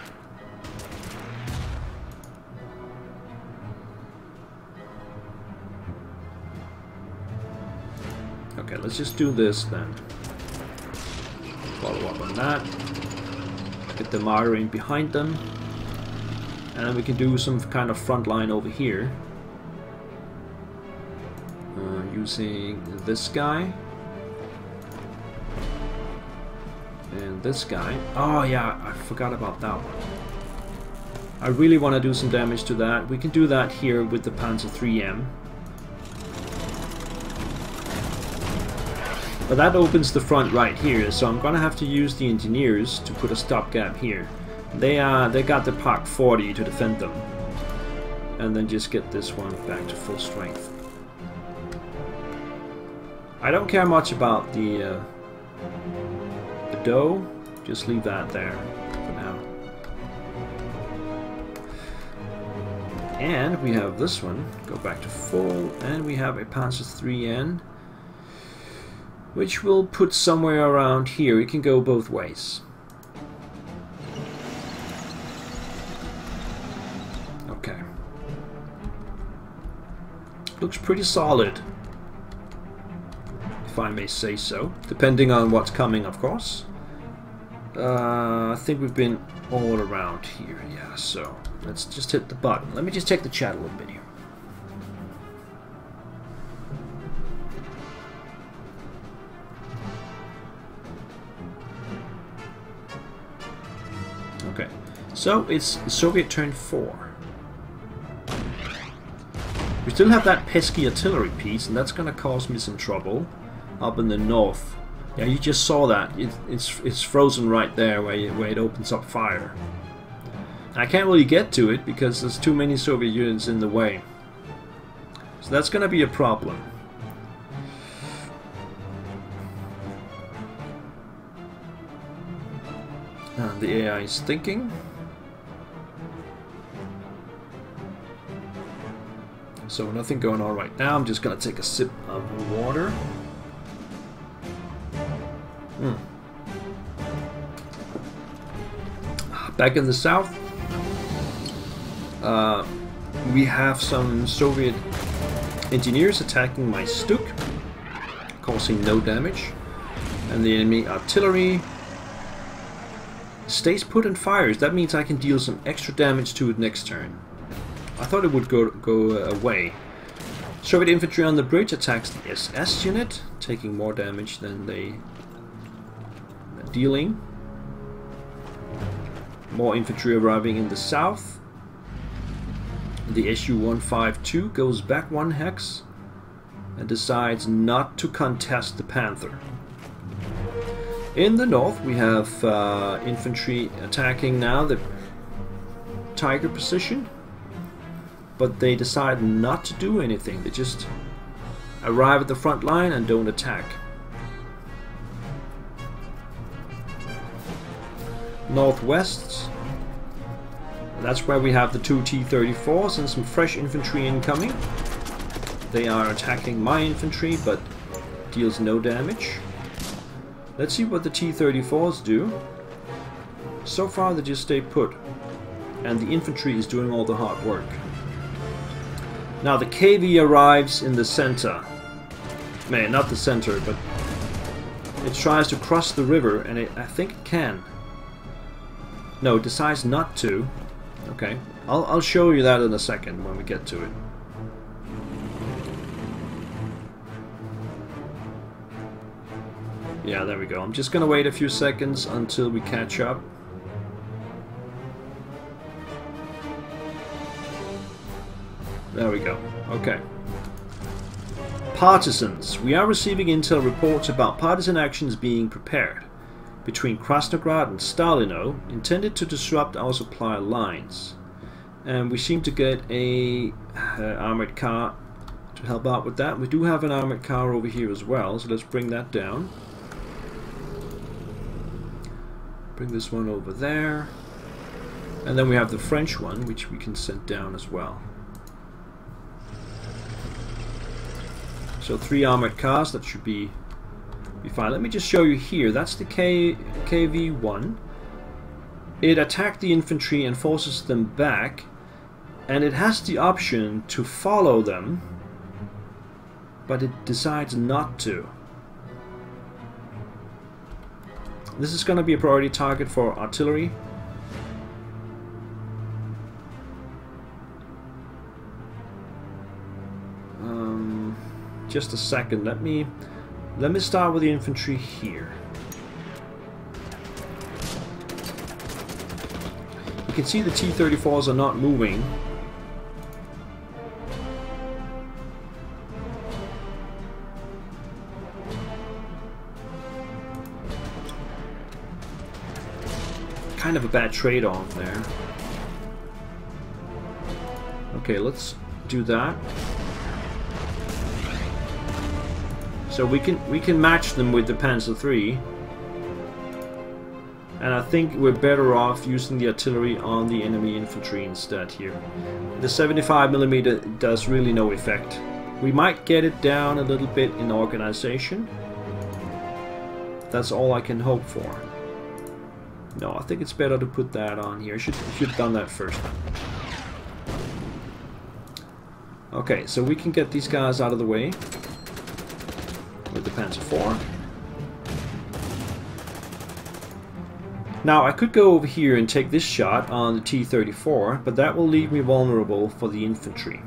Okay, let's just do this then. Follow up on that. Get the Mara in behind them. And then we can do some kind of front line over here. Using this guy. And this guy. Oh yeah, I forgot about that one. I really want to do some damage to that. We can do that here with the Panzer 3M. But that opens the front right here, so I'm gonna have to use the engineers to put a stopgap here. They got the Park 40 to defend them, and then just get this one back to full strength. I don't care much about the dough. Just leave that there for now. And we have this one. Go back to full, and we have a Panzer 3N. Which we'll put somewhere around here. It can go both ways. Okay. Looks pretty solid, if I may say so. Depending on what's coming, of course. I think we've been all around here, yeah, so let's just hit the button. Let me just check the chat a little bit here. Okay, so it's Soviet turn 4. We still have that pesky artillery piece, and that's going to cause me some trouble up in the north. Yeah, you just saw that. It's frozen right there where it opens up fire. I can't really get to it because there's too many Soviet units in the way. So that's going to be a problem. The AI is thinking. So nothing going on right now. I'm just going to take a sip of water. Back in the south, we have some Soviet engineers attacking my Stuk, causing no damage, and the enemy artillery stays put and fires. That means I can deal some extra damage to it next turn. I thought it would go away. Soviet infantry on the bridge attacks the SS unit, taking more damage than they are dealing. More infantry arriving in the south. The SU-152 goes back 1 hex and decides not to contest the Panther. In the north we have infantry attacking now the Tiger position, but they decide not to do anything. They just arrive at the front line and don't attack. Northwest, that's where we have the 2 T-34s and some fresh infantry incoming. They are attacking my infantry, but deals no damage. Let's see what the T-34s do. So far they just stay put, and the infantry is doing all the hard work. Now the KV arrives in the center. Man, not the center, but it tries to cross the river, and I think it can. No, it decides not to. Okay, I'll show you that in a second when we get to it. Yeah, there we go. I'm just gonna wait a few seconds until we catch up. There we go. Okay. Partisans. We are receiving intel reports about partisan actions being prepared between Krasnograd and Stalino, intended to disrupt our supply lines. And we seem to get a armored car to help out with that. We do have an armored car over here as well, so let's bring that down. Bring this one over there. And then we have the French one, which we can send down as well. So 3 armored cars, that should be fine. Let me just show you here. That's the KV-1. It attacked the infantry and forces them back, and it has the option to follow them, but it decides not to. This is going to be a priority target for artillery. Just a second. Let me start with the infantry here. You can see the T-34s are not moving. Kind of a bad trade-off there. Okay, let's do that. So we can match them with the Panzer III, and I think we're better off using the artillery on the enemy infantry instead here. The 75mm does really no effect. We might get it down a little bit in organization. That's all I can hope for. No, I think it's better to put that on here. I should have done that first. Okay, so we can get these guys out of the way with the Panzer IV. Now I could go over here and take this shot on the T-34, but that will leave me vulnerable for the infantry.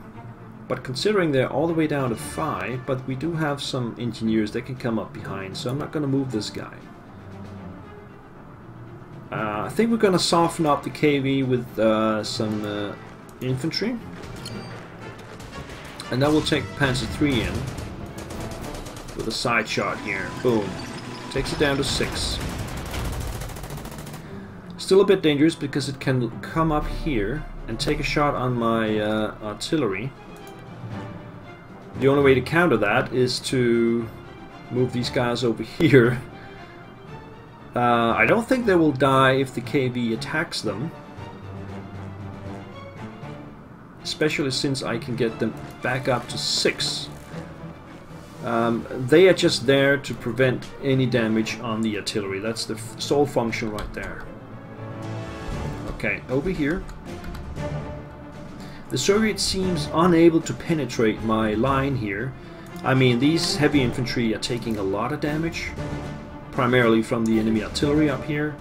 But considering they're all the way down to 5, but we do have some engineers that can come up behind, so I'm not going to move this guy. I think we're going to soften up the KV with some infantry. And then we'll take Panzer III in with a side shot here. Boom. Takes it down to 6. Still a bit dangerous because it can come up here and take a shot on my artillery. The only way to counter that is to move these guys over here. I don't think they will die if the KV attacks them. Especially since I can get them back up to 6. They are just there to prevent any damage on the artillery. That's the sole function right there. Okay, over here. The Soviet seems unable to penetrate my line here. I mean, these heavy infantry are taking a lot of damage, primarily from the enemy artillery up here.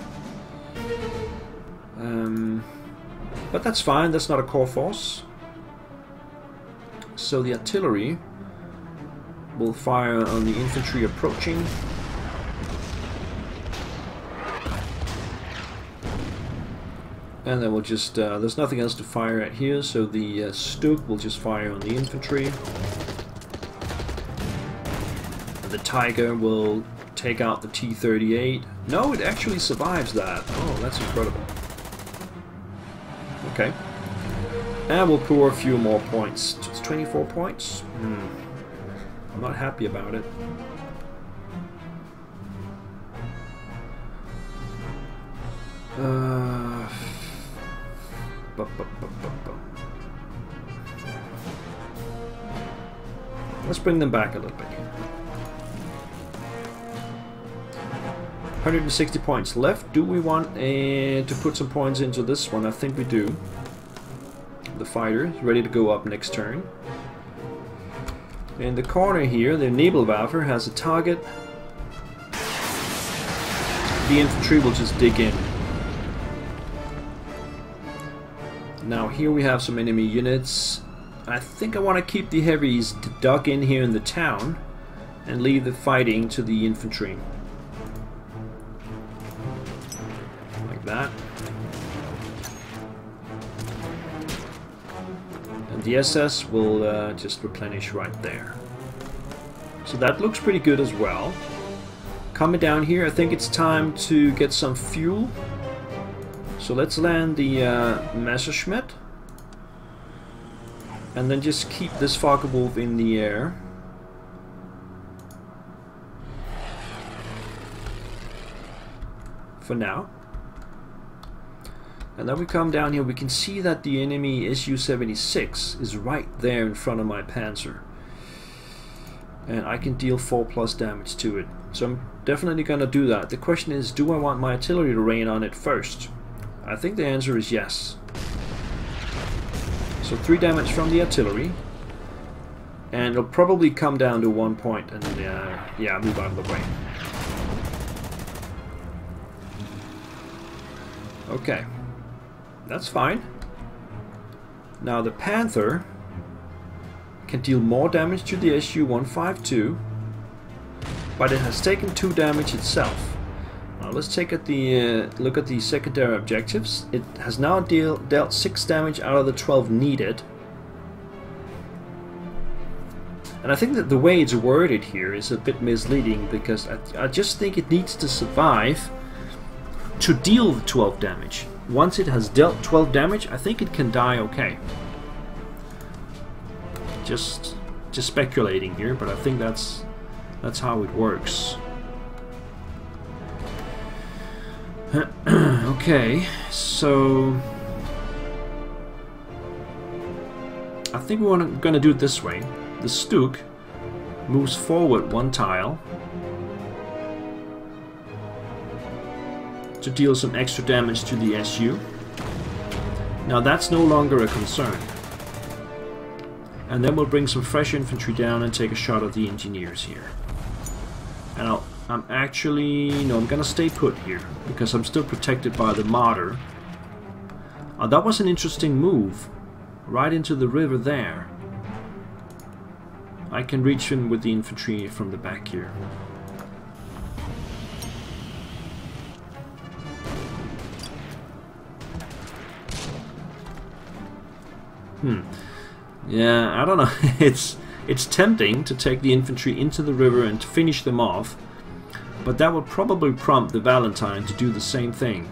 But that's fine, that's not a core force. So the artillery will fire on the infantry approaching. And then we'll just, there's nothing else to fire at here, so the Stug will just fire on the infantry. And the Tiger will take out the T-38. No, it actually survives that. Oh, that's incredible. Okay. And we'll pour a few more points. It's 24 points? I'm not happy about it. Let's bring them back a little bit. 160 points left. Do we want to put some points into this one? I think we do. The fighter is ready to go up next turn. In the corner here, the Nebelwerfer has a target. The infantry will just dig in. Now here we have some enemy units. I think I want to keep the heavies dug in here in the town and leave the fighting to the infantry. Like that. And the SS will just replenish right there. So that looks pretty good as well. Coming down here, I think it's time to get some fuel. So let's land the Messerschmitt. And then just keep this Focke-Wulf in the air. For now. And then we come down here, we can see that the enemy Su-76 is right there in front of my Panzer. And I can deal 4+ damage to it. So I'm definitely gonna do that. The question is, do I want my artillery to rain on it first? I think the answer is yes. So 3 damage from the artillery. And it'll probably come down to 1 point and yeah, move out of the way. Okay. That's fine. Now the Panther can deal more damage to the Su-152, but it has taken 2 damage itself. Now let's take a look at the secondary objectives. It has now dealt 6 damage out of the 12 needed. And I think that the way it's worded here is a bit misleading, because I just think it needs to survive to deal the 12 damage. Once it has dealt 12 damage, I think it can die okay. Just speculating here, but I think that's how it works. Okay, so I think we're gonna do it this way. The Stuke moves forward 1 tile to deal some extra damage to the SU. Now that's no longer a concern. And then we'll bring some fresh infantry down and take a shot at the engineers here. And I'm gonna stay put here, because I'm still protected by the Marder. That was an interesting move. Right into the river there. I can reach him with the infantry from the back here. Yeah, I don't know. It's tempting to take the infantry into the river and to finish them off, but that would probably prompt the Valentine to do the same thing.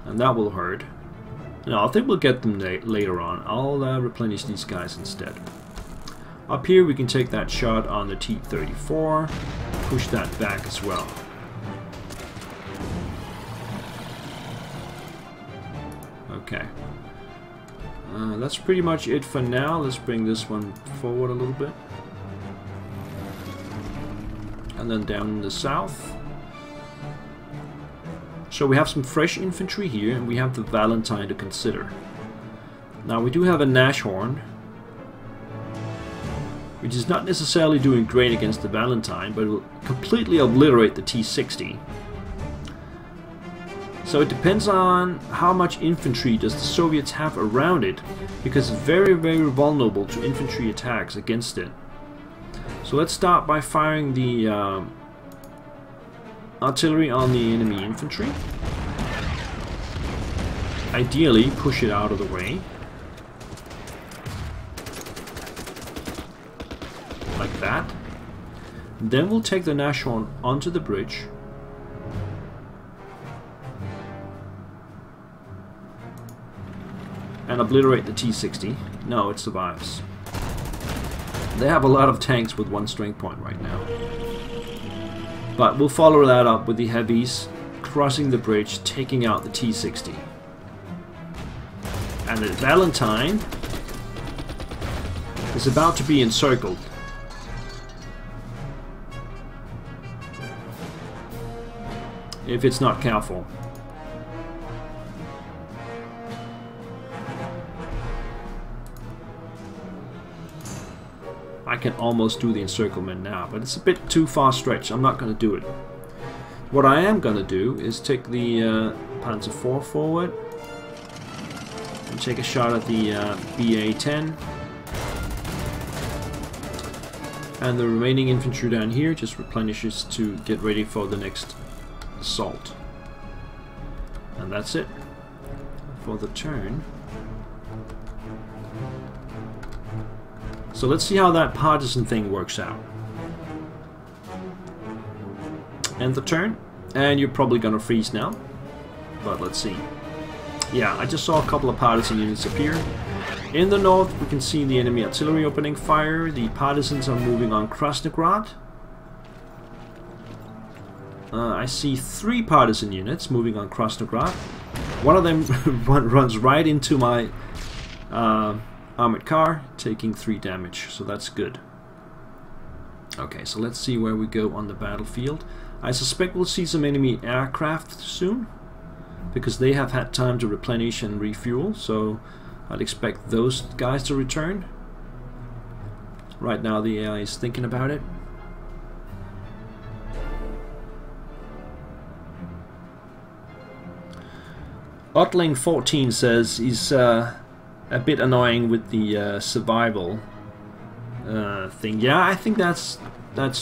And that will hurt. No, I think we'll get them later on. I'll replenish these guys instead. Up here we can take that shot on the T-34, push that back as well. Okay. That's pretty much it for now. Let's bring this one forward a little bit. And then down in the south. So we have some fresh infantry here, and we have the Valentine to consider. Now we do have a Nashorn, which is not necessarily doing great against the Valentine, but it will completely obliterate the T-60. So it depends on how much infantry does the Soviets have around it, because it's very, very vulnerable to infantry attacks against it. So let's start by firing the artillery on the enemy infantry. Ideally, push it out of the way. Like that. Then we'll take the Nashorn onto the bridge. And obliterate the T-60. No, it survives. They have a lot of tanks with 1 strength point right now. But we'll follow that up with the heavies crossing the bridge, taking out the T-60. And the Valentine is about to be encircled. if it's not careful. I can almost do the encirclement now, but it's a bit too far stretched. I'm not going to do it. What I am going to do is take the Panzer IV forward and take a shot at the BA-10. And the remaining infantry down here just replenishes to get ready for the next assault. And that's it for the turn. So let's see how that partisan thing works out. End the turn. And you're probably gonna freeze now. But let's see. Yeah, I just saw a couple of partisan units appear. In the north, we can see the enemy artillery opening fire. The partisans are moving on Krasnograd. I see 3 partisan units moving on Krasnograd. One of them runs right into my armored car, taking 3 damage, so that's good. Okay, so let's see where we go on the battlefield. I suspect we'll see some enemy aircraft soon, because they have had time to replenish and refuel, so I'd expect those guys to return. Right now the AI is thinking about it. Otling 14 says he's a bit annoying with the survival thing. Yeah, I think that's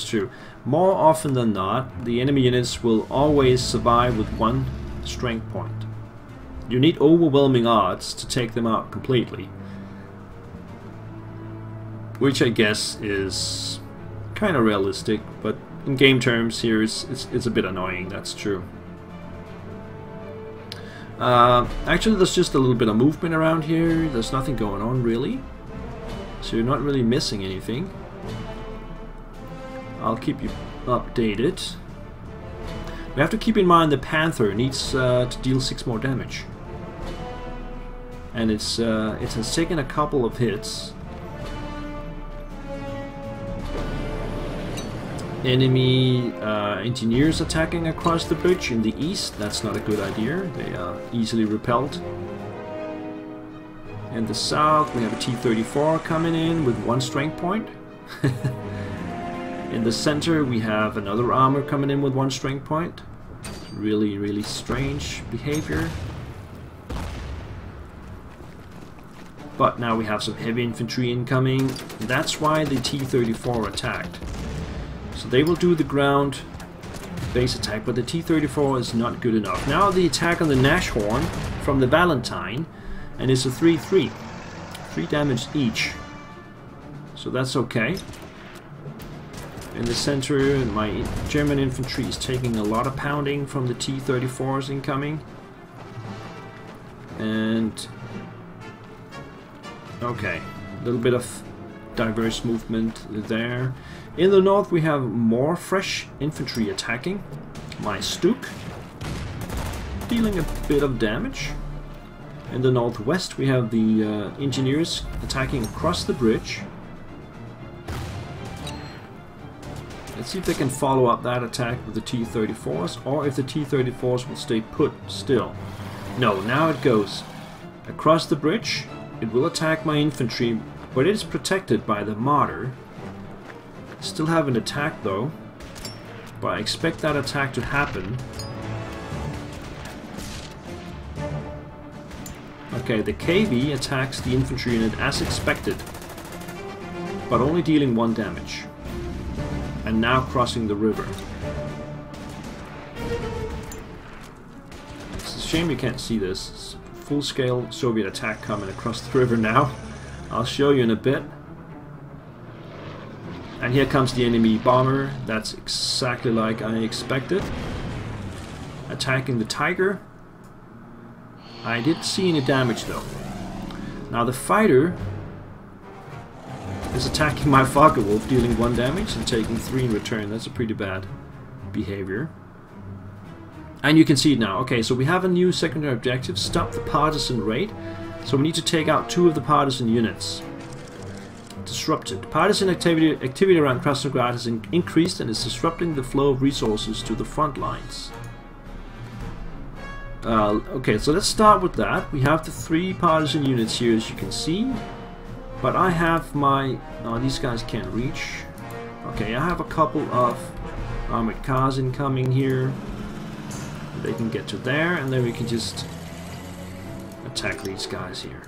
true. More often than not, the enemy units will always survive with 1 strength point. You need overwhelming odds to take them out completely, which I guess is kind of realistic, but in game terms here it's a bit annoying. That's true. Actually, there's just a little bit of movement around here. There's nothing going on really, so you're not really missing anything. I'll keep you updated. We have to keep in mind the Panther needs to deal 6 more damage, and it has taken a couple of hits. Enemy engineers attacking across the bridge in the east. That's not a good idea. They are easily repelled. In the south we have a T-34 coming in with 1 strength point. In the center we have another armor coming in with 1 strength point. Really, really strange behavior. But now we have some heavy infantry incoming. That's why the T-34 attacked. So they will do the ground base attack, but the T-34 is not good enough. Now the attack on the Nashorn from the Valentine, and it's a 3-3. 3 damage each. So that's okay. In the center, my German infantry is taking a lot of pounding from the T-34s incoming. And okay, a little bit of diverse movement there. In the north we have more fresh infantry attacking. My Stuk dealing a bit of damage. In the northwest we have the engineers attacking across the bridge. Let's see if they can follow up that attack with the T-34s, or if the T-34s will stay put still. No, now it goes across the bridge. It will attack my infantry, but it is protected by the mortar. Still haven't attacked though, but I expect that attack to happen. Okay, the KV attacks the infantry unit as expected, but only dealing 1 damage. And now crossing the river. It's a shame you can't see this. It's full-scale Soviet attack coming across the river now. I'll show you in a bit. And here comes the enemy bomber. That's exactly like I expected. Attacking the Tiger. I didn't see any damage though. Now the fighter is attacking my Focke-Wulf, dealing 1 damage and taking 3 in return. That's a pretty bad behavior. And you can see it now. Okay, so we have a new secondary objective. Stop the partisan raid. So we need to take out 2 of the partisan units. Disrupted. Partisan activity around Krasnograd has increased and is disrupting the flow of resources to the front lines. Okay, so let's start with that. We have the 3 partisan units here, as you can see. But I have my... Oh, these guys can't reach. Okay, I have a couple of armored cars incoming here. They can get to there, and then we can just attack these guys here.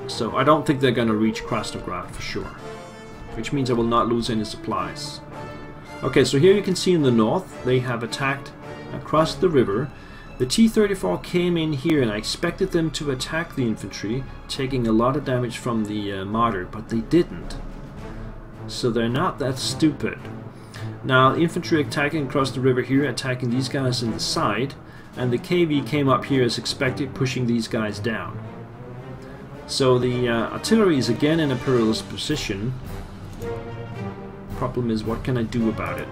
So I don't think they're gonna reach Krasnograd for sure. Which means I will not lose any supplies. Okay, so here you can see in the north, they have attacked across the river. The T-34 came in here, and I expected them to attack the infantry, taking a lot of damage from the mortar, but they didn't. So they're not that stupid. Now, infantry attacking across the river here, attacking these guys in the side, and the KV came up here as expected, pushing these guys down. So the artillery is again in a perilous position. Problem is, what can I do about it?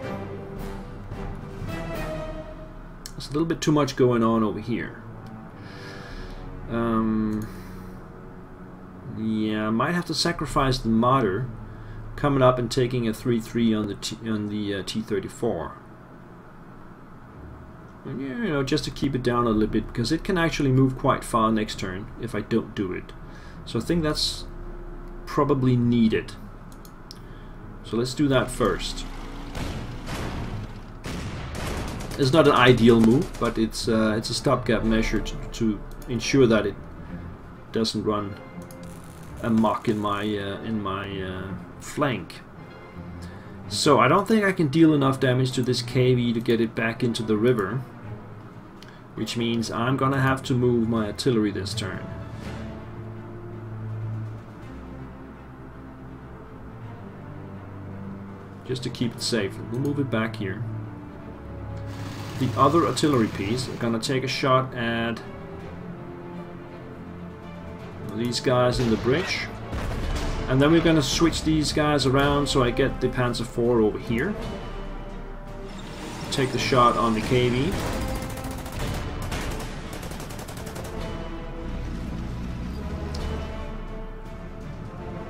There's a little bit too much going on over here. Yeah, I might have to sacrifice the mortar, coming up and taking a 3-3 on the T-34. And, you know, just to keep it down a little bit, because it can actually move quite far next turn if I don't do it. So I think that's probably needed. So let's do that first. It's not an ideal move, but it's a stopgap measure to ensure that it doesn't run amok in my flank. So I don't think I can deal enough damage to this KV to get it back into the river, which means I'm gonna have to move my artillery this turn. Just to keep it safe. We'll move it back here. The other artillery piece are gonna take a shot at these guys in the bridge, and then we're gonna switch these guys around so I get the Panzer IV over here. Take the shot on the KV.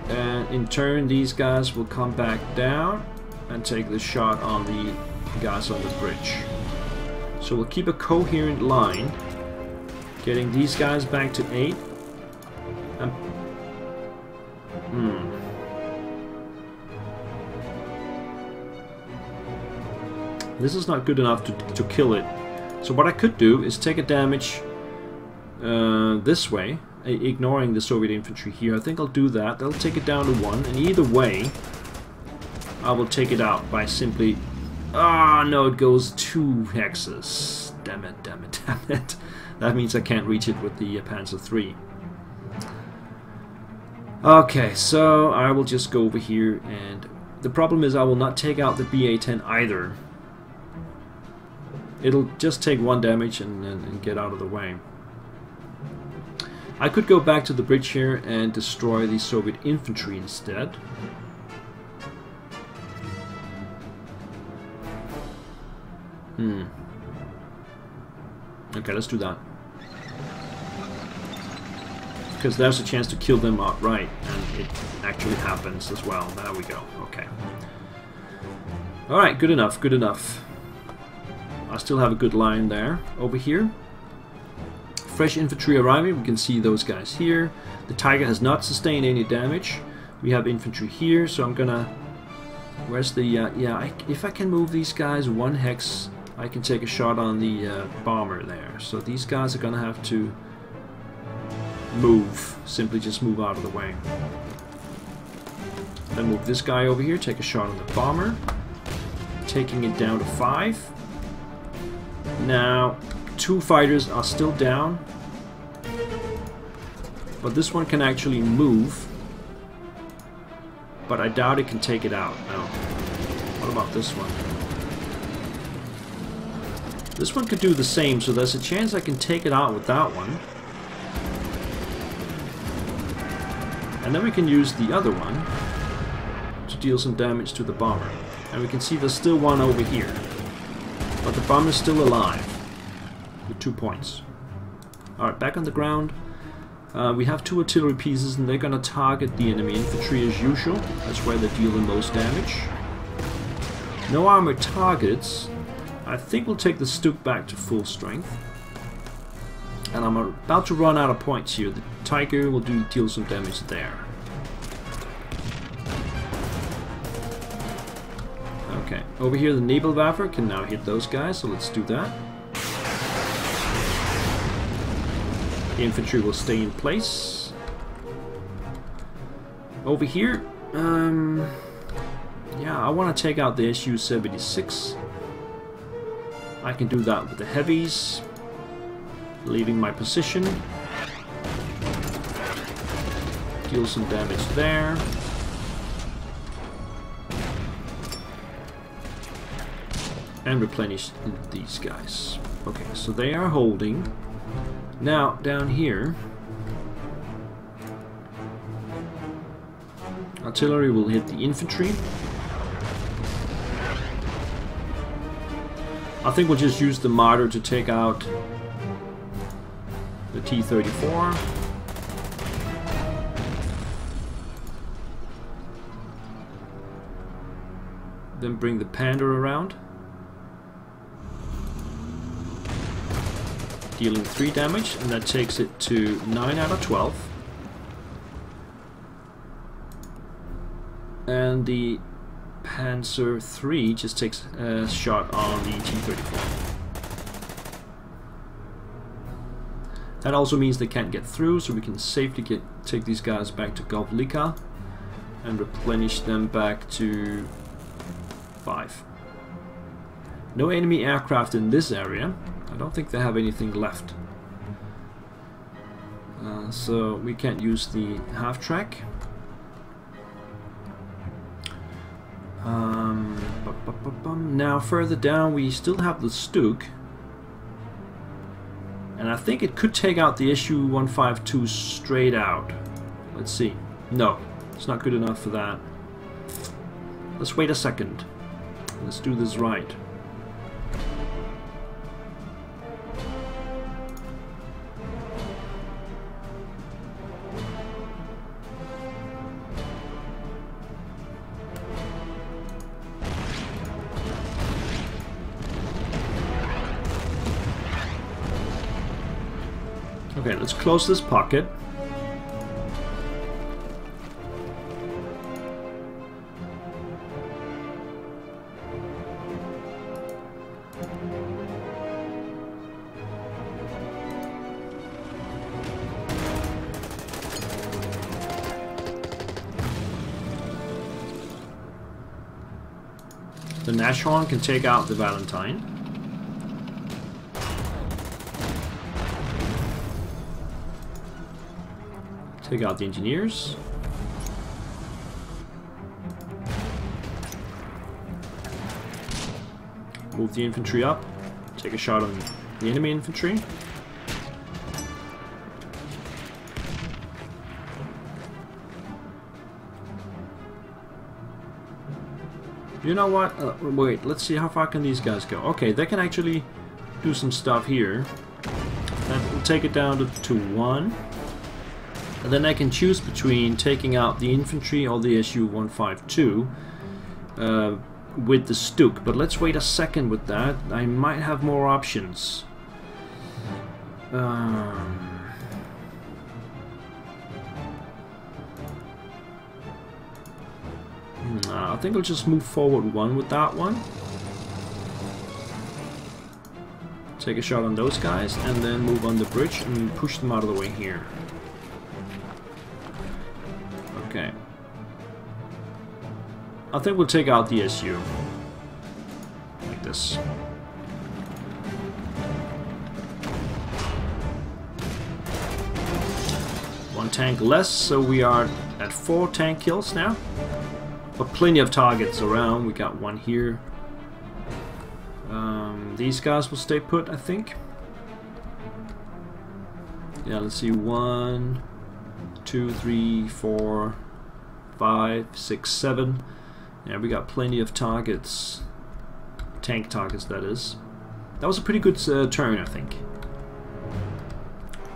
And in turn these guys will come back down and take the shot on the guys on the bridge. So we'll keep a coherent line, getting these guys back to 8. This is not good enough to kill it. So what I could do is take a damage this way, ignoring the Soviet infantry here. I think I'll do that. That'll take it down to 1, and either way I will take it out by simply... Ah, no, it goes 2 hexes. Damn it, damn it, damn it. That means I can't reach it with the Panzer III. Okay, so I will just go over here, and the problem is I will not take out the BA-10 either. It'll just take 1 damage and get out of the way. I could go back to the bridge here and destroy the Soviet infantry instead. Okay, let's do that. Because there's a chance to kill them outright, and it actually happens as well. There we go. Okay. Alright, good enough, good enough. I still have a good line there. Over here, fresh infantry arriving. We can see those guys here. The Tiger has not sustained any damage. We have infantry here, so I'm gonna... Where's the... if I can move these guys 1 hex, I can take a shot on the bomber there. So these guys are gonna have to move. Simply just move out of the way. Then move this guy over here, take a shot on the bomber. Taking it down to 5. Now, 2 fighters are still down, but this one can actually move, but I doubt it can take it out. No. What about this one? This one could do the same, so there's a chance I can take it out with that one. And then we can use the other one to deal some damage to the bomber. And we can see there's still one over here. But the bomber is still alive with 2 points. Alright, back on the ground. We have 2 artillery pieces, and they're gonna target the enemy infantry as usual. That's where they deal the most damage. No armored targets, I think we'll take the Stuk back to full strength. And I'm about to run out of points here. The Tiger will deal some damage there. Okay, over here the Nebelwerfer can now hit those guys, so let's do that. The infantry will stay in place. Over here, yeah, I want to take out the Su-76. I can do that with the heavies, leaving my position. Deal some damage there. And replenish these guys. Okay, so they are holding. Now, down here, artillery will hit the infantry. I think we'll just use the Martyr to take out the T-34. Then bring the Panther around. Dealing 3 damage, and that takes it to 9 out of 12. And the Panzer III just takes a shot on the T-34. That also means they can't get through, so we can safely take these guys back to Govlika and replenish them back to 5. No enemy aircraft in this area. I don't think they have anything left. So we can't use the half-track. Now further down we still have the Stuk. And I think it could take out the Su-152 straight out. Let's see. No, it's not good enough for that. Let's wait a second. Let's do this right. Okay, let's close this pocket. The Nashorn can take out the Valentine. Take out the engineers. Move the infantry up. Take a shot on the enemy infantry. You know what? Wait, let's see how far can these guys go. Okay, they can actually do some stuff here. That will take it down to 1. And then I can choose between taking out the infantry or the Su-152 with the Stuk. But let's wait a second with that. I might have more options. I think I'll just move forward 1 with that one. Take a shot on those guys and then move on the bridge and push them out of the way here. Okay. I think we'll take out the SU. Like this. One tank less, so we are at 4 tank kills now. But plenty of targets around. We got one here. These guys will stay put, I think. Yeah, let's see. 1, 2, 3, 4, 5, 6, 7. Yeah, we got plenty of targets. Tank targets, that is. That was a pretty good turn, I think.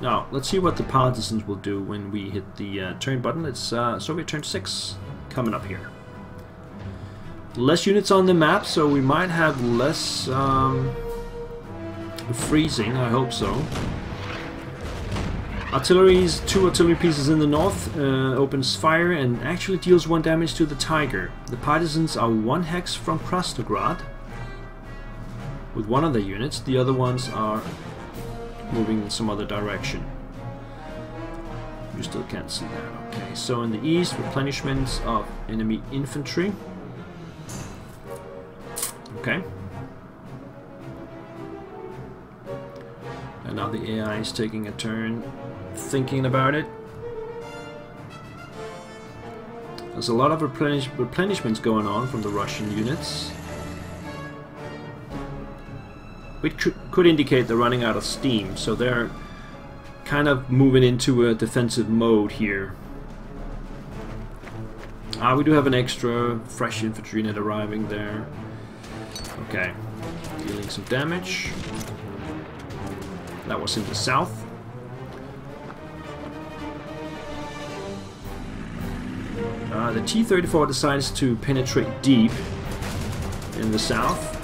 Now, let's see what the partisans will do when we hit the turn button. It's Soviet turn 6 coming up here. Less units on the map, so we might have less freezing, I hope so. Artillery's 2 artillery pieces in the north opens fire and actually deals 1 damage to the Tiger. The partisans are 1 hex from Krasnograd with 1 of their units, the other ones are moving in some other direction. You still can't see that. Okay, so in the east, replenishments of enemy infantry. Okay. And now the AI is taking a turn thinking about it. There's a lot of replenishments going on from the Russian units. Which could indicate they're running out of steam, so they're kind of moving into a defensive mode here. We do have an extra fresh infantry unit arriving there. Okay, dealing some damage. That was in the south. The T-34 decides to penetrate deep in the south,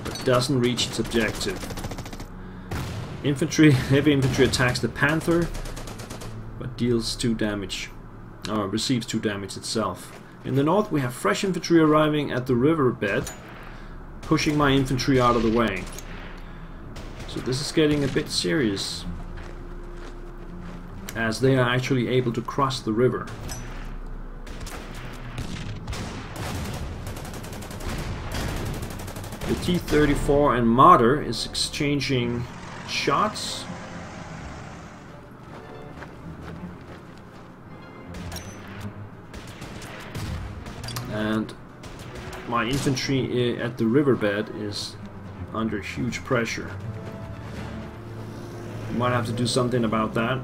but doesn't reach its objective. Heavy infantry attacks the Panther, but deals 2 damage, or receives 2 damage itself. In the north we have fresh infantry arriving at the riverbed, pushing my infantry out of the way. So this is getting a bit serious, as they are actually able to cross the river. The T-34 and Marder is exchanging shots. And my infantry at the riverbed is under huge pressure. Might have to do something about that.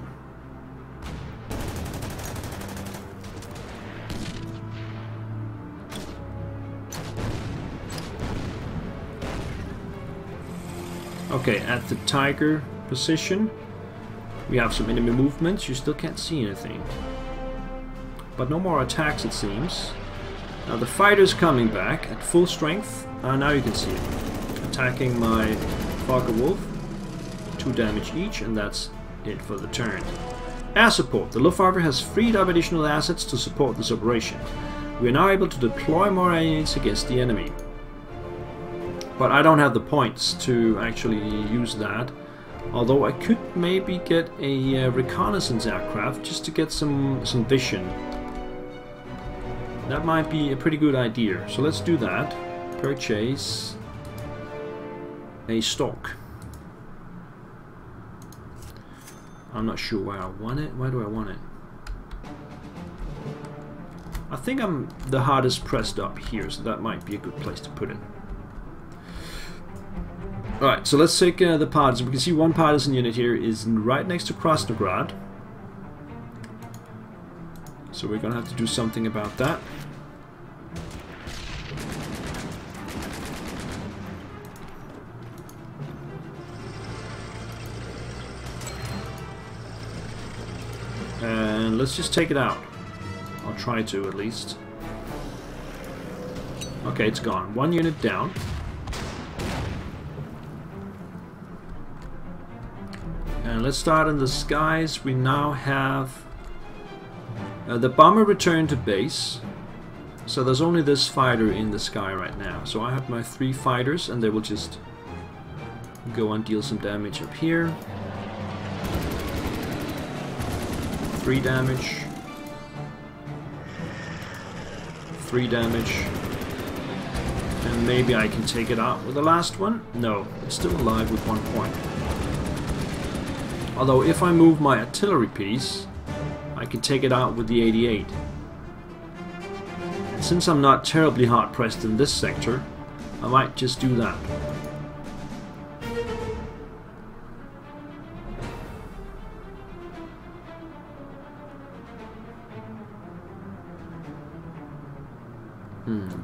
Okay, at the Tiger position we have some enemy movements. You still can't see anything, but no more attacks it seems. Now the fighter's coming back at full strength. Now you can see it attacking my Fokker Wolf. 2 damage each, and that's it for the turn. Air support. The Luftwaffe has freed up additional assets to support this operation. We are now able to deploy more air units against the enemy. But I don't have the points to actually use that. Although I could maybe get a reconnaissance aircraft just to get some vision. That might be a pretty good idea. So let's do that. Purchase a Stork. I'm not sure why I want it. Why do I want it? I think I'm the hardest pressed up here, so that might be a good place to put it. Alright, so let's take the partisan. We can see 1 partisan unit here is right next to Krasnograd. So we're gonna have to do something about that. And let's just take it out. I'll try to, at least. Okay, it's gone. 1 unit down. And let's start in the skies. We now have the bomber returned to base. So there's only this fighter in the sky right now. So I have my 3 fighters, and they will just go and deal some damage up here. 3 damage. 3 damage. And maybe I can take it out with the last one. No, it's still alive with 1 point. Although if I move my artillery piece, I can take it out with the 88. And since I'm not terribly hard pressed in this sector, I might just do that.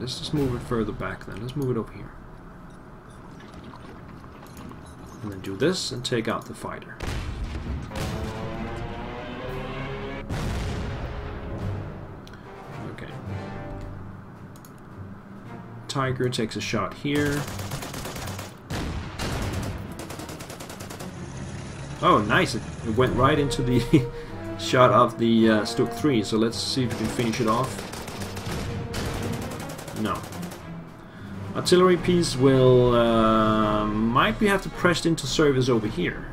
Let's just move it further back then. Let's move it over here. And then do this and take out the fighter. Okay. Tiger takes a shot here. Oh, nice! It went right into the shot of the Stoke 3, so let's see if we can finish it off. No. Artillery piece will might be have to press into service over here.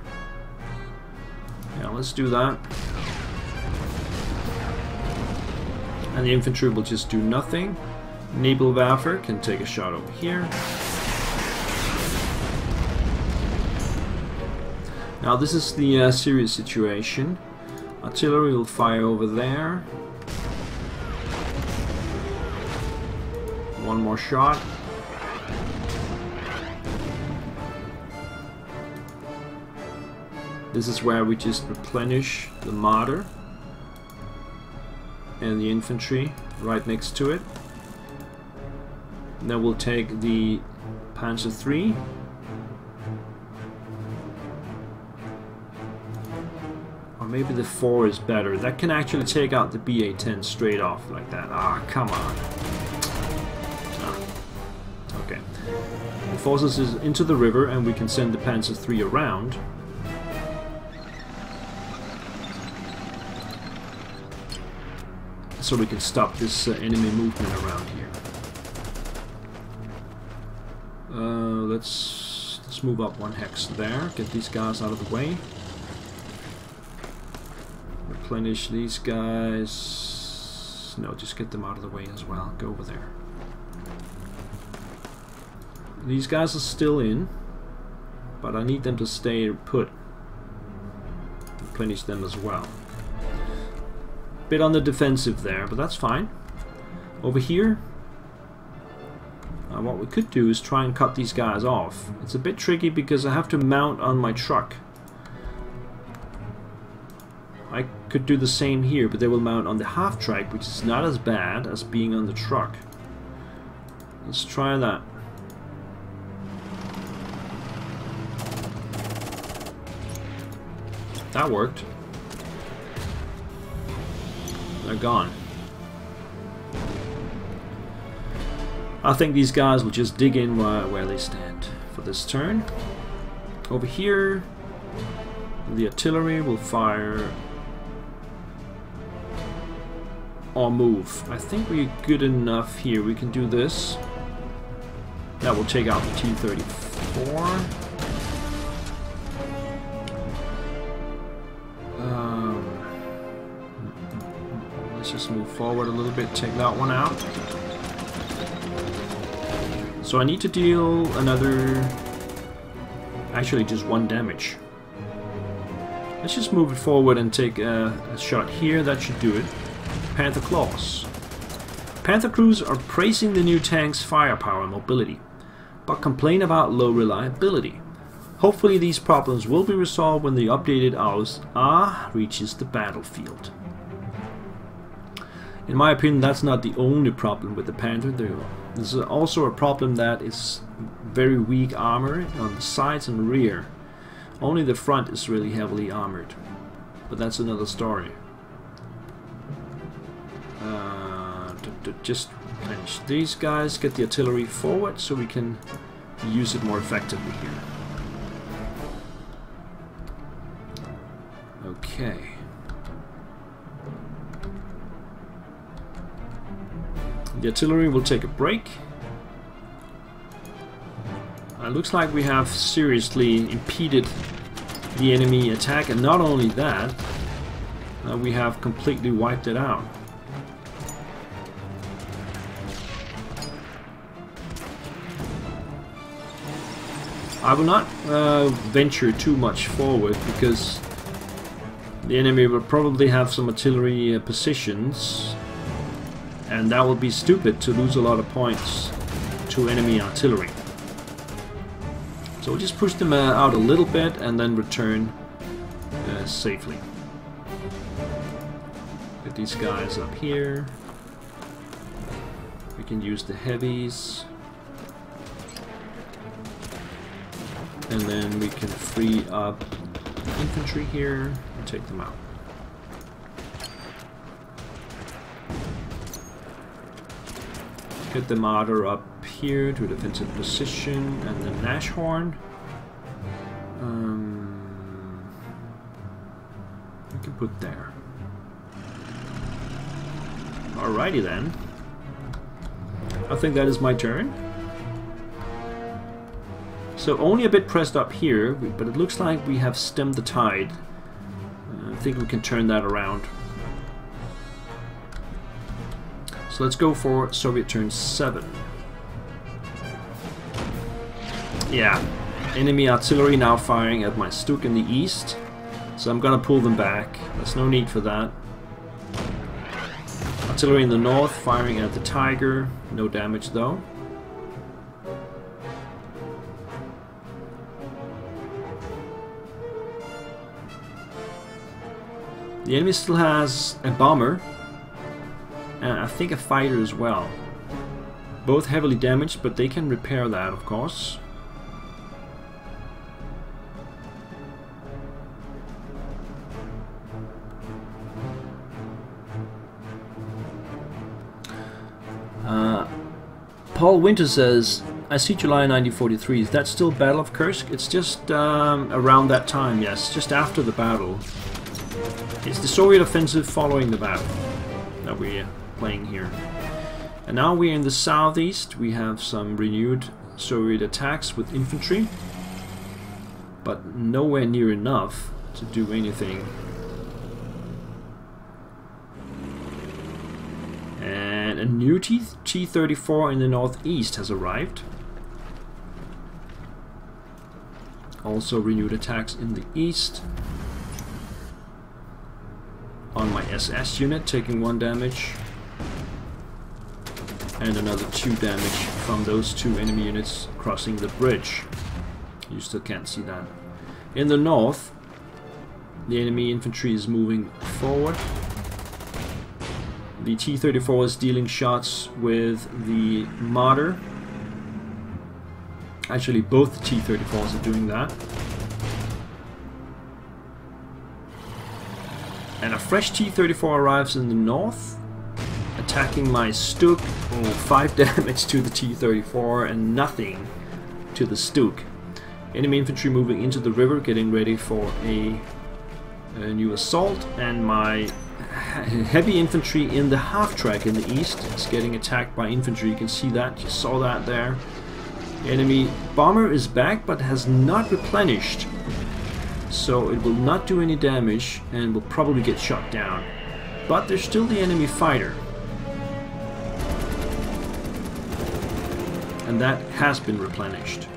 Yeah, let's do that. And the infantry will just do nothing. Nebelwerfer can take a shot over here. Now this is the serious situation. Artillery will fire over there. One more shot. This is where we just replenish the mortar and the infantry right next to it. And then we'll take the Panzer III. Or maybe the 4 is better. That can actually take out the BA-10 straight off like that. Ah, come on. Ah. Okay. It forces us into the river and we can send the Panzer III around. So we can stop this enemy movement around here. Let's move up 1 hex there. Get these guys out of the way. Replenish these guys. No, just get them out of the way as well. Go over there. These guys are still in, but I need them to stay put. Replenish them as well. Bit on the defensive there, but that's fine. Over here, what we could do is try and cut these guys off. It's a bit tricky because I have to mount on my truck. I could do the same here, but they will mount on the half-track, which is not as bad as being on the truck. Let's try that. That worked. They're gone. I think these guys will just dig in where they stand for this turn. Over here, the artillery will fire or move. I think we're good enough here. We can do this. That will take out the T-34. Let's just move forward a little bit, take that one out. So I need to deal another, actually just 1 damage. Let's just move it forward and take a shot here, that should do it. Panther Claws. Panther crews are praising the new tank's firepower and mobility, but complain about low reliability. Hopefully these problems will be resolved when the updated AUS reaches the battlefield. In my opinion, that's not the only problem with the Panther. There's also a problem that is very weak armor on the sides and rear. Only the front is really heavily armored, but that's another story. Just finish these guys, get the artillery forward so we can use it more effectively here. Okay. The artillery will take a break. It looks like we have seriously impeded the enemy attack, and not only that, we have completely wiped it out. I will not venture too much forward because the enemy will probably have some artillery positions, and that would be stupid to lose a lot of points to enemy artillery. So we'll just push them out a little bit and then return safely. Get these guys up here. We can use the heavies. And then we can free up infantry here and take them out. Get the mortar up here to a defensive position, and the Nashorn. We can put there. Alrighty then. I think that is my turn. So only a bit pressed up here, but it looks like we have stemmed the tide. I think we can turn that around. So let's go for Soviet turn 7. Yeah, enemy artillery now firing at my Stuk in the east. So I'm gonna pull them back. There's no need for that. Artillery in the north firing at the Tiger. No damage though. The enemy still has a bomber. And I think a fighter as well. Both heavily damaged, but they can repair that, of course. Paul Winter says, I see July 1943. Is that still Battle of Kursk? It's just around that time, yes. Just after the battle. It's the Soviet offensive following the battle that we're playing here. And now we're in the southeast. We have some renewed Soviet attacks with infantry, but nowhere near enough to do anything. And a new T-34 in the northeast has arrived. Also renewed attacks in the east. On my SS unit, taking 1 damage. And another 2 damage from those 2 enemy units crossing the bridge. You still can't see that. In the north, the enemy infantry is moving forward. The T-34 is dealing shots with the Marder. Actually, both the T-34s are doing that. And a fresh T-34 arrives in the north, attacking my Stuk. Oh, 5 damage to the T-34 and nothing to the Stuk. Enemy infantry moving into the river, getting ready for a new assault, and my heavy infantry in the half-track in the east is getting attacked by infantry. You can see that, you saw that there. Enemy bomber is back but has not replenished, so it will not do any damage and will probably get shot down. But there's still the enemy fighter, and that has been replenished.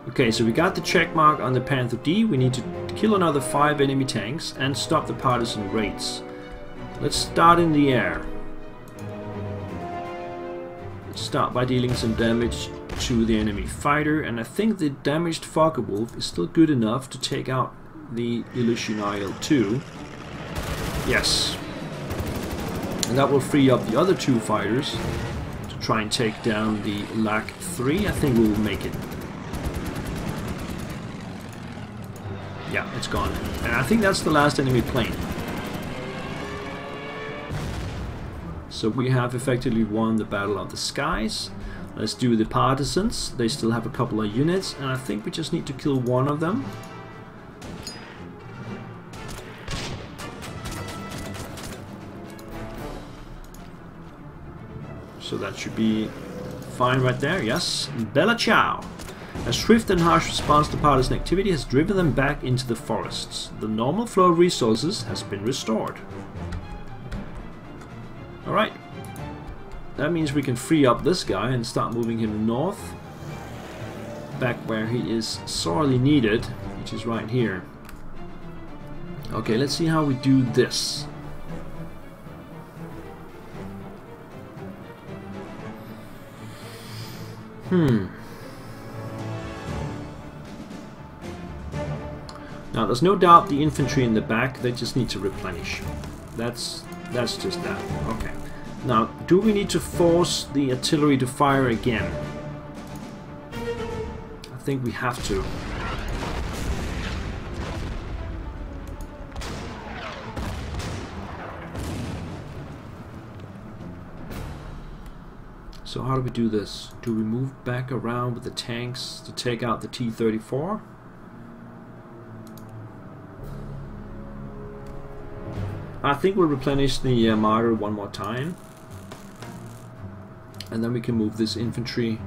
Okay, so we got the check mark on the Panther D. We need to kill another 5 enemy tanks and stop the partisan raids. Let's start in the air. Let's start by dealing some damage to the enemy fighter, and I think the damaged Focke-Wulf is still good enough to take out the Illusion IL-2. Yes. And that will free up the other 2 fighters to try and take down the LAC-3. I think we will make it. Yeah, it's gone. And I think that's the last enemy plane. So we have effectively won the Battle of the Skies. Let's do the partisans. They still have a couple of units, and I think we just need to kill one of them. So that should be fine right there, yes. Bella ciao! A swift and harsh response to partisan activity has driven them back into the forests. The normal flow of resources has been restored. Alright. That means we can free up this guy and start moving him north. Back where he is sorely needed, which is right here. Okay, let's see how we do this. Now, there's no doubt the infantry in the back, they just need to replenish. That's just that. Okay. Now, do we need to force the artillery to fire again? I think we have to. So how do we do this? Do we move back around with the tanks to take out the T-34? I think we'll replenish the Martyr one more time. And then we can move this infantry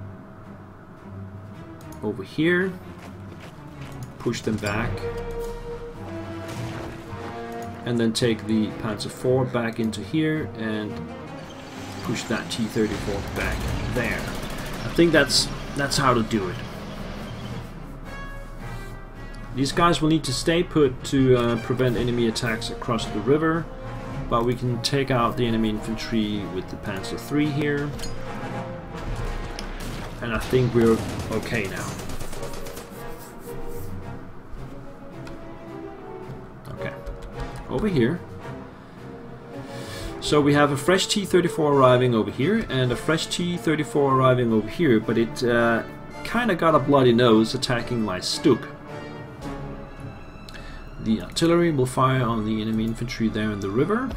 over here. Push them back. And then take the Panzer IV back into here and push that T-34 back there. I think that's how to do it. These guys will need to stay put to prevent enemy attacks across the river, but we can take out the enemy infantry with the Panzer III here. And I think we're okay now. Okay, over here. So we have a fresh T-34 arriving over here and a fresh T-34 arriving over here, but it kind of got a bloody nose attacking my Stug. The artillery will fire on the enemy infantry there in the river.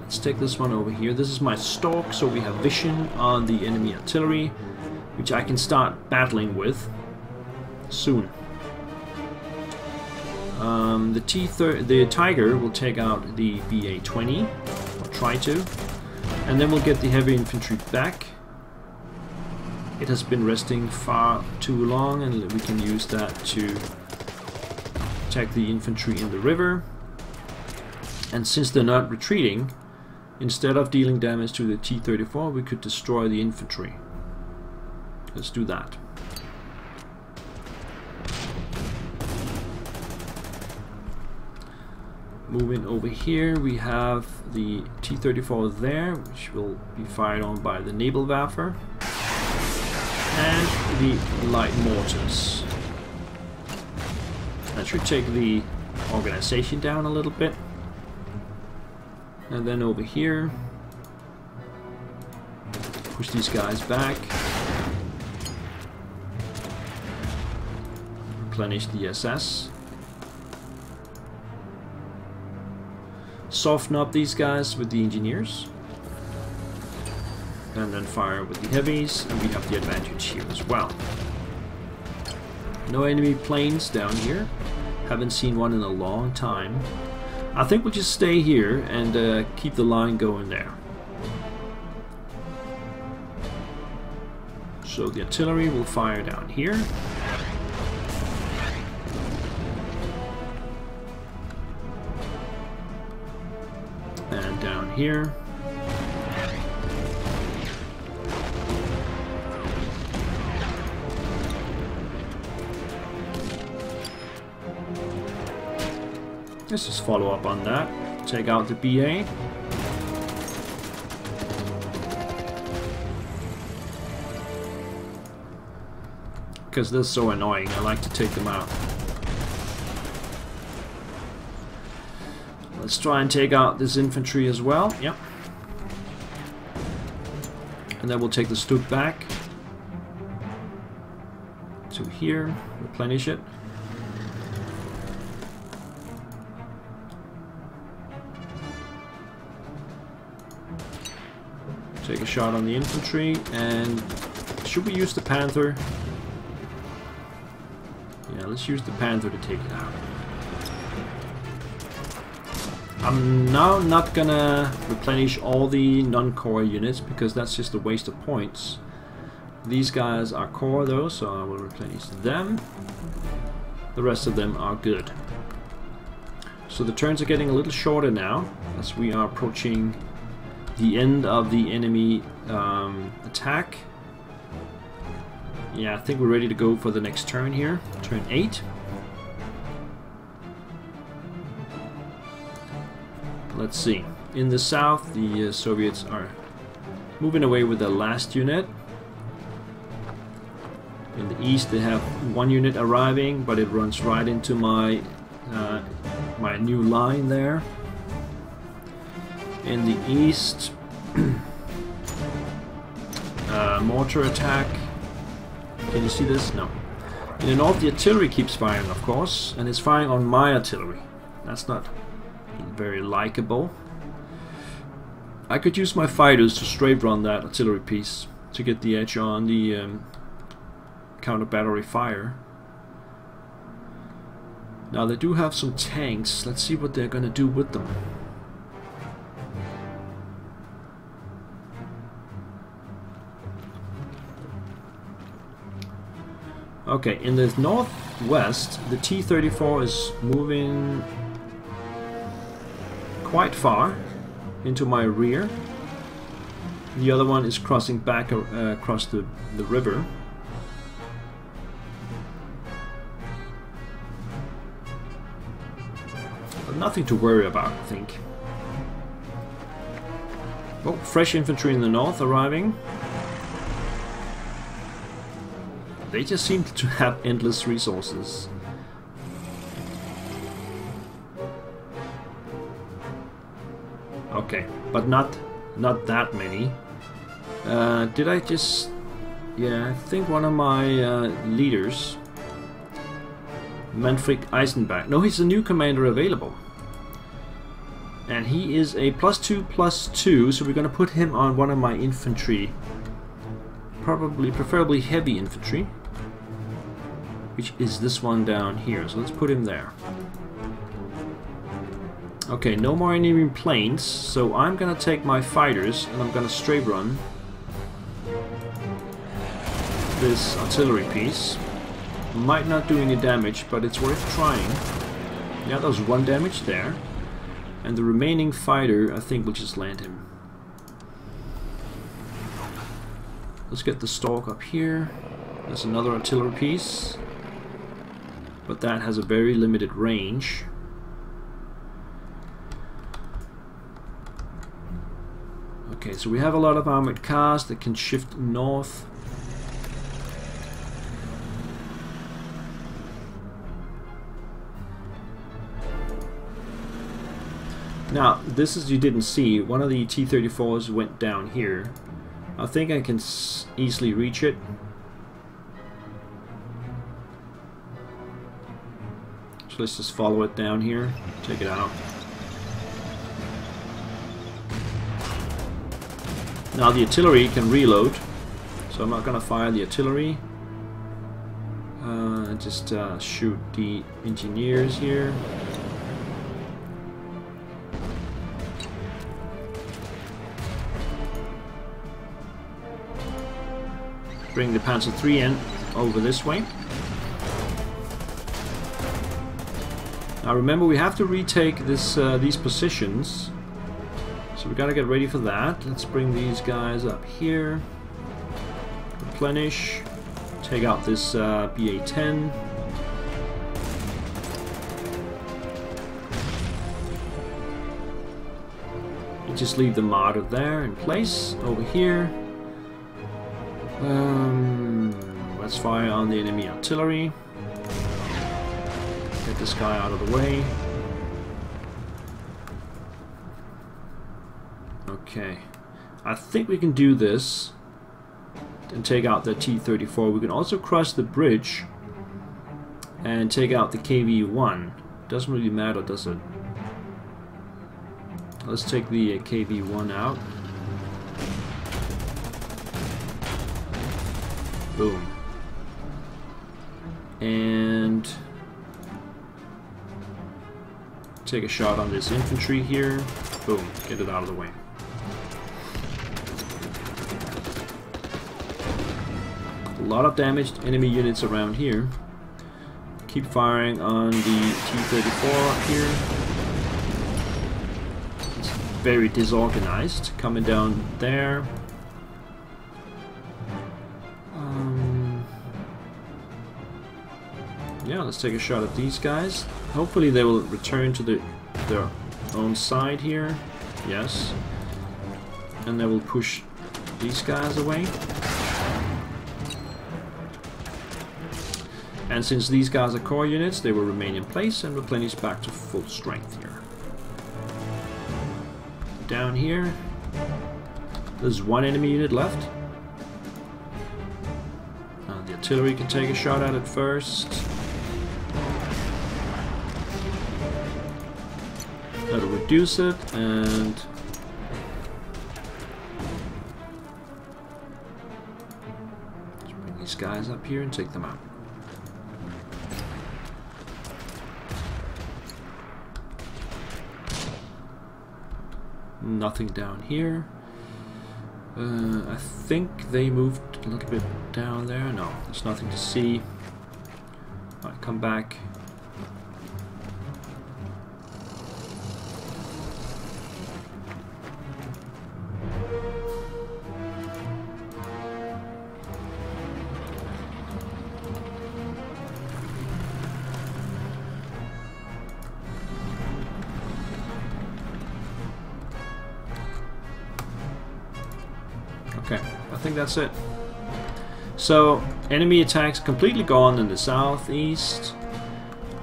Let's take this one over here. This is my stalk, so we have vision on the enemy artillery, which I can start battling with soon. The Tiger will take out the BA-20, or try to, and then we'll get the heavy infantry back. It has been resting far too long, and we can use that to attack the infantry in the river. And since they're not retreating, instead of dealing damage to the T-34, we could destroy the infantry. Let's do that. Moving over here, we have the T-34 there, which will be fired on by the Nebelwerfer. And the light mortars. That should take the organization down a little bit. And then over here, push these guys back. Replenish the SS. Soften up these guys with the engineers. And then fire with the heavies, and we have the advantage here as well. No enemy planes down here. Haven't seen one in a long time. I think we'll just stay here and keep the line going there. So the artillery will fire down here. And down here. Let's just follow up on that. Take out the BA. Because they're so annoying, I like to take them out. Let's try and take out this infantry as well. Yep. And then we'll take the Stug back to here, replenish it. Take a shot on the infantry, and should we use the Panther? Yeah, let's use the Panther to take it out. I'm now not gonna replenish all the non-core units because that's just a waste of points. These guys are core though, so I will replenish them. The rest of them are good. So the turns are getting a little shorter now as we are approaching the end of the enemy attack. Yeah, I think we're ready to go for the next turn here. Turn 8. Let's see. In the south, the Soviets are moving away with the last unit. In the east, they have one unit arriving, but it runs right into my my new line there. In the east, mortar attack. Can you see this? No. In the north, the artillery keeps firing, of course, and it's firing on my artillery. That's not very likable. I could use my fighters to strafe run that artillery piece to get the edge on the counter battery fire. Now they do have some tanks. Let's see what they're gonna do with them. Okay, in the northwest, the T-34 is moving quite far into my rear. The other one is crossing back across the river. But nothing to worry about, I think. Oh, fresh infantry in the north arriving. They just seem to have endless resources. Okay, but not that many. Did I just... Yeah, I think one of my leaders, Manfred Eisenbach. No, he's a new commander available. And he is a +2/+2, so we're going to put him on one of my infantry. Preferably heavy infantry. Which is this one down here, so let's put him there. Okay, no more enemy planes, so I'm gonna take my fighters and I'm gonna strafe run this artillery piece. Might not do any damage, but it's worth trying. Yeah, there's 1 damage there. And the remaining fighter, I think we'll just land him. Let's get the stalk up here. There's another artillery piece. But that has a very limited range. Okay, so we have a lot of armored cars that can shift north. Now, this is, you didn't see, one of the T-34s went down here. I think I can easily reach it. So let's just follow it down here, take it out. Now the artillery can reload, so I'm not gonna fire the artillery. Just shoot the engineers here. Bring the Panzer III in over this way. Now remember, we have to retake this these positions, so we gotta get ready for that. Let's bring these guys up here. Replenish. Take out this BA-10. You just leave the martyr there in place. Over here. Let's fire on the enemy artillery. Get this guy out of the way. Okay. I think we can do this and take out the T-34. We can also cross the bridge and take out the KV-1. Doesn't really matter, does it? Let's take the KV-1 out. Boom. And take a shot on this infantry here. Boom. Get it out of the way. A lot of damaged enemy units around here. Keep firing on the T-34 up here. It's very disorganized. Coming down there. Yeah, let's take a shot at these guys. Hopefully they will return to their own side here. Yes. And they will push these guys away. And since these guys are core units, they will remain in place and replenish back to full strength here. Down here, there's 1 enemy unit left. The artillery can take a shot at it first. That'll reduce it, and let's bring these guys up here and take them out. Nothing down here. I think they moved a little bit down there. No, there's nothing to see. Alright, come back. Okay, I think that's it. So, enemy attacks completely gone in the southeast,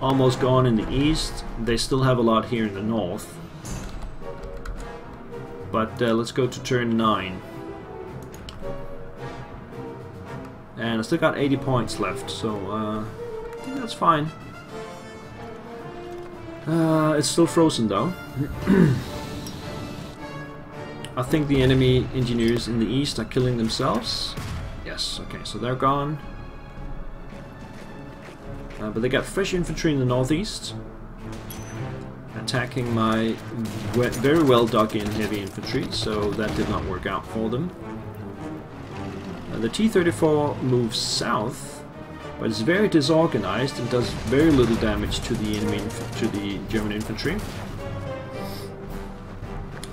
almost gone in the east. They still have a lot here in the north. But let's go to turn 9. And I still got 80 points left, so I think that's fine. It's still frozen though. I think the enemy engineers in the east are killing themselves. Yes, okay, so they're gone. But they got fresh infantry in the northeast, attacking my very well dug in heavy infantry, so that did not work out for them. The T-34 moves south, but it's very disorganized and does very little damage to the enemy, to the German infantry.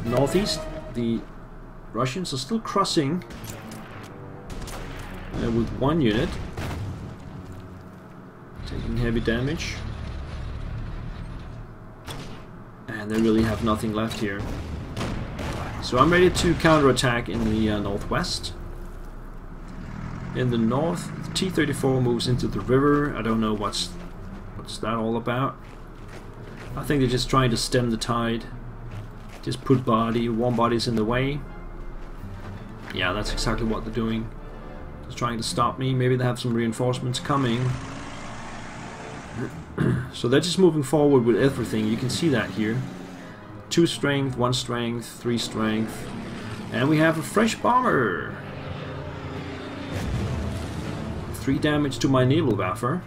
Northeast, the Russians are still crossing with one unit, taking heavy damage, and they really have nothing left here. So I'm ready to counterattack in the northwest. In the north, the T-34 moves into the river. I don't know what's that all about. I think they're just trying to stem the tide. Just put warm bodies in the way. Yeah, that's exactly what they're doing. Just trying to stop me. Maybe they have some reinforcements coming. So they're just moving forward with everything. You can see that here. 2 strength, 1 strength, 3 strength. And we have a fresh bomber. 3 damage to my naval buffer.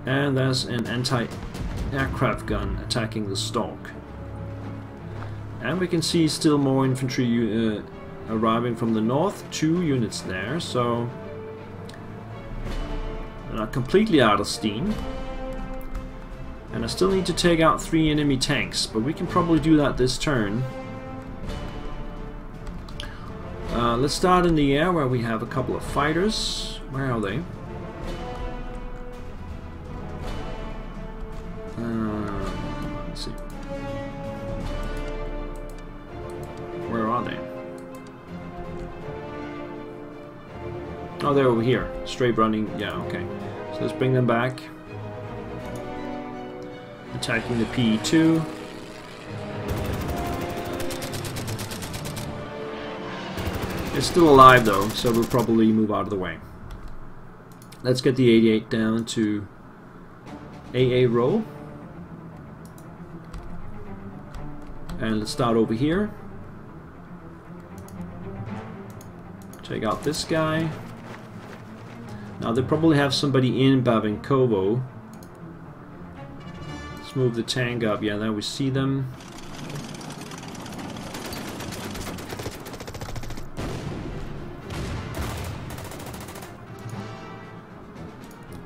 And there's an anti-aircraft gun attacking the Stork. And we can see still more infantry arriving from the north. 2 units there, so they're not completely out of steam. And I still need to take out 3 enemy tanks, but we can probably do that this turn. Let's start in the air where we have a couple of fighters. Where are they? Let's see. Where are they? Oh, they're over here. Straight running. Yeah, okay. So let's bring them back. Attacking the PE2. It's still alive though, so we'll probably move out of the way. Let's get the 88 down to AA roll. And let's start over here. Take out this guy. Now they probably have somebody in Babenkovo. Let's move the tank up. Yeah, there we see them.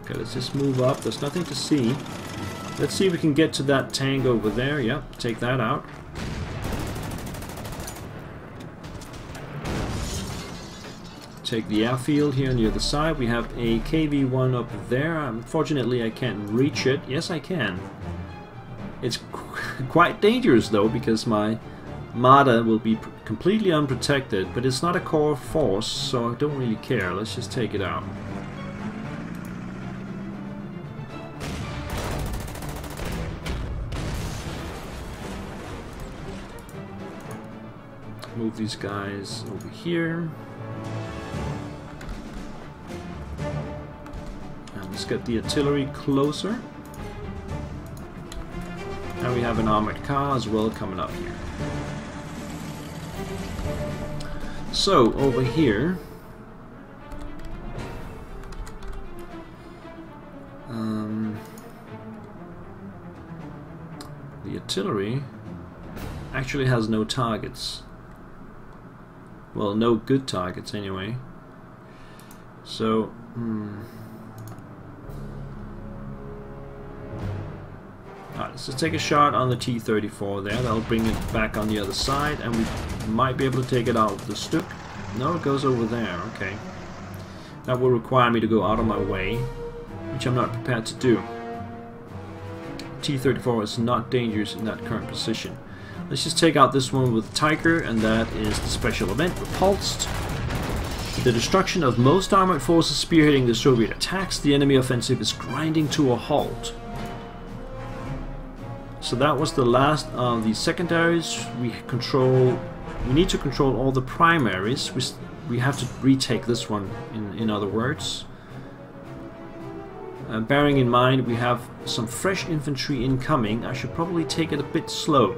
Okay, let's just move up. There's nothing to see. Let's see if we can get to that tank over there. Yep, take that out. Take the airfield here on the other side. We have a KV-1 up there. Unfortunately, I can't reach it. Yes, I can. It's quite dangerous though, because my Marder will be completely unprotected, but it's not a core force, so I don't really care. Let's just take it out. Move these guys over here. And let's get the artillery closer. we have an armored car as well coming up here. So, over here... the artillery actually has no targets. Well, no good targets anyway. So, alright, let's just take a shot on the T-34 there. That'll bring it back on the other side, and we might be able to take it out with the Stuk. No, it goes over there. Okay. That will require me to go out of my way, which I'm not prepared to do. T-34 is not dangerous in that current position. Let's just take out this one with Tiger, and that is the special event, Repulsed. The destruction of most armored forces spearheading the Soviet attacks, the enemy offensive is grinding to a halt. So that was the last of the secondaries. We need to control all the primaries. We have to retake this one, in other words. Bearing in mind we have some fresh infantry incoming, I should probably take it a bit slow.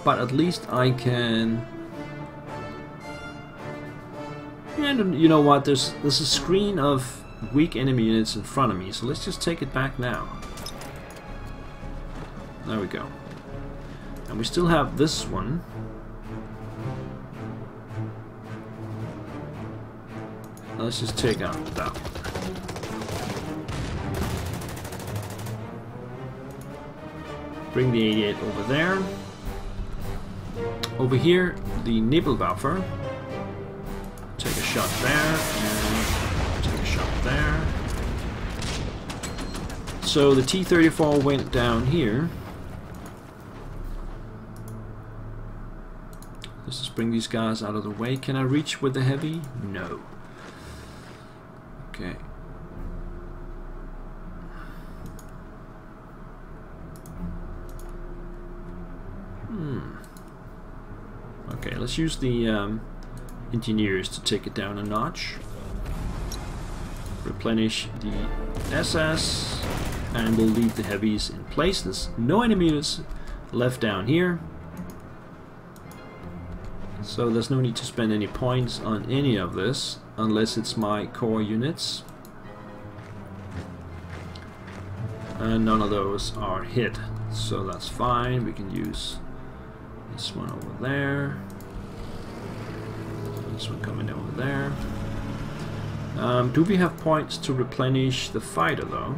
But at least I can... And you know what, there's a screen of weak enemy units in front of me, so let's just take it back now. There we go. And we still have this one. Let's just take out that one. Bring the 88 over there. Over here, the Nebelwerfer. Take a shot there, and take a shot there. So the T-34 went down here. Let's just bring these guys out of the way. Can I reach with the heavy? No. Okay. Okay, let's use the engineers to take it down a notch. Replenish the SS, and we'll leave the heavies in place. There's no enemy units left down here, so there's no need to spend any points on any of this unless it's my core units, and none of those are hit, so that's fine. We can use this one over there. This one coming over there. Do we have points to replenish the fighter though?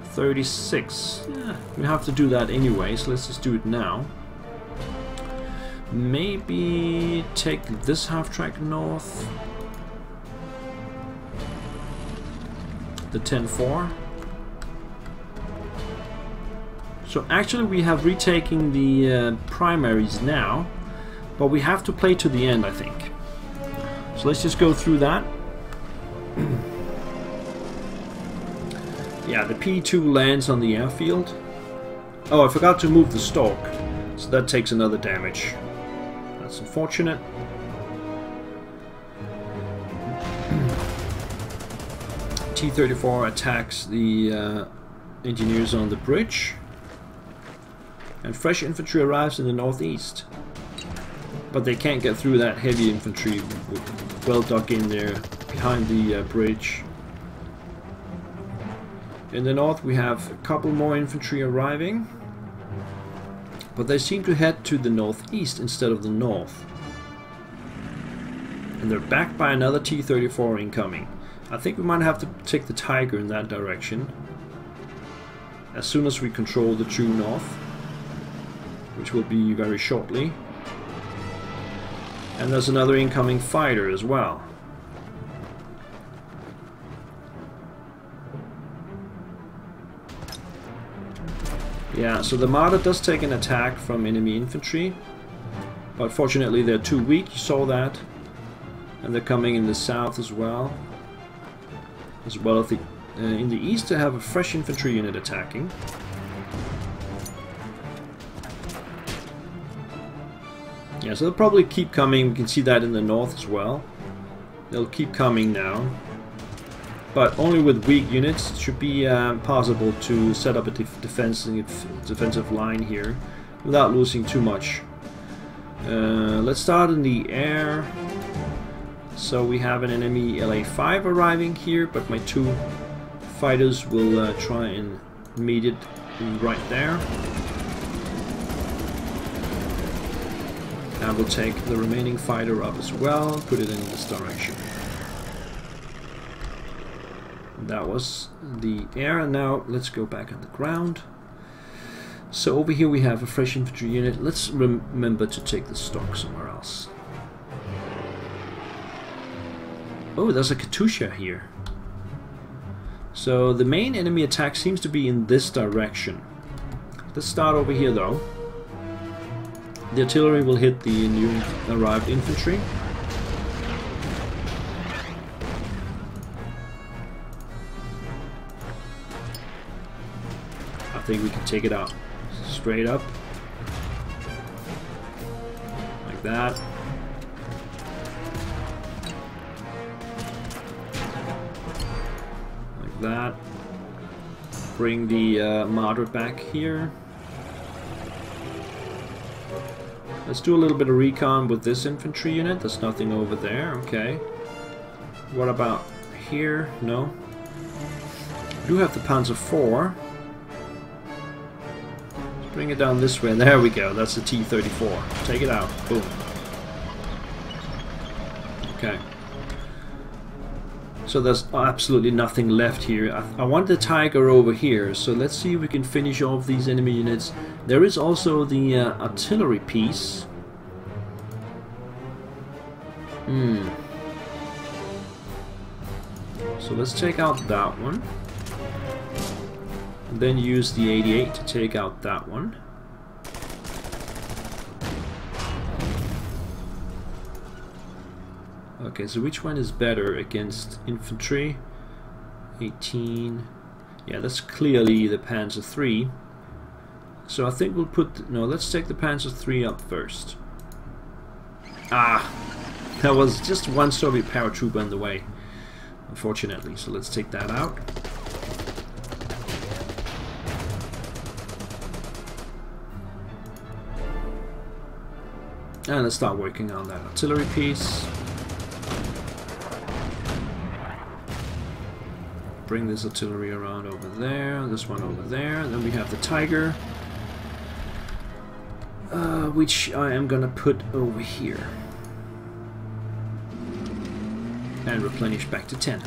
36. Yeah, we have to do that anyway, so let's just do it now. Maybe take this half-track north. The 10-4. So actually we have retaken the primaries now, but we have to play to the end, I think. So let's just go through that. Yeah, the P2 lands on the airfield. Oh, I forgot to move the stalk, so that takes another damage. That's unfortunate. T-34 attacks the engineers on the bridge. And fresh infantry arrives in the northeast. But they can't get through that heavy infantry well dug in there behind the bridge. In the north we have a couple more infantry arriving, but they seem to head to the northeast instead of the north. And they're backed by another T-34 incoming. I think we might have to take the Tiger in that direction as soon as we control the true north, which will be very shortly. And there's another incoming fighter as well. Yeah, so the Marder does take an attack from enemy infantry, but fortunately they're too weak, you saw that. And they're coming in the south as well. As well as in the east they have a fresh infantry unit attacking. Yeah, so they'll probably keep coming. We can see that in the north as well. They'll keep coming now. but only with weak units. It should be possible to set up a defensive line here without losing too much. Let's start in the air. So we have an enemy LA5 arriving here, but my 2 fighters will try and meet it right there. I will take the remaining fighter up as well, put it in this direction. That was the air, and now let's go back on the ground. So over here we have a fresh infantry unit. Let's remember to take the stock somewhere else. Oh, there's a Katusha here. So the main enemy attack seems to be in this direction. Let's start over here though. The artillery will hit the new arrived infantry. I think we can take it out straight up. Like that. Like that. Bring the martyr back here. Let's do a little bit of recon with this infantry unit. There's nothing over there. Okay. What about here? No. We do have the Panzer IV. Let's bring it down this way. There we go. That's the T-34. Take it out. Boom. Okay. So there's absolutely nothing left here. I want the Tiger over here. So let's see if we can finish off these enemy units. There is also the artillery piece. So let's take out that one. And then use the 88 to take out that one. Okay, so which one is better against infantry? 18. Yeah, that's clearly the Panzer III. So I think we'll put... No, let's take the Panzer III up first. Ah! That was just one Soviet paratrooper in the way, unfortunately. So let's take that out. And let's start working on that artillery piece. Bring this artillery around over there, this one over there, and then we have the Tiger, which I am gonna put over here and replenish back to 10.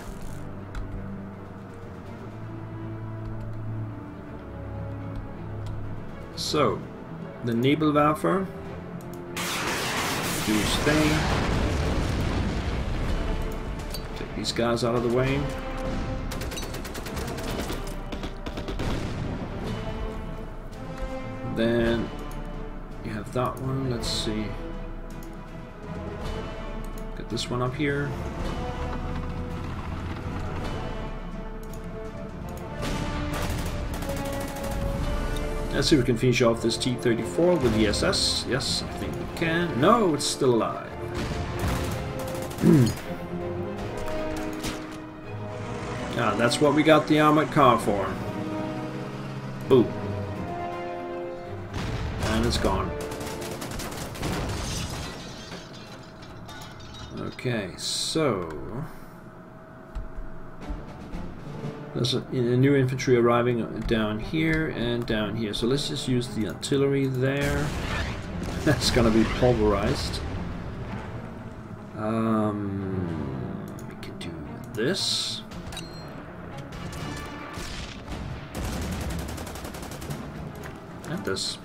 So the Nebelwerfer, do his thing, take these guys out of the way. Then you have that one. Let's see. Get this one up here. Let's see if we can finish off this T-34 with the SS. Yes, I think we can. No, it's still alive. Ah, that's what we got the armored car for. Boom. And it's gone. Okay, so there's a new infantry arriving down here and down here. So let's just use the artillery there. That's gonna be pulverized. We can do this. And this.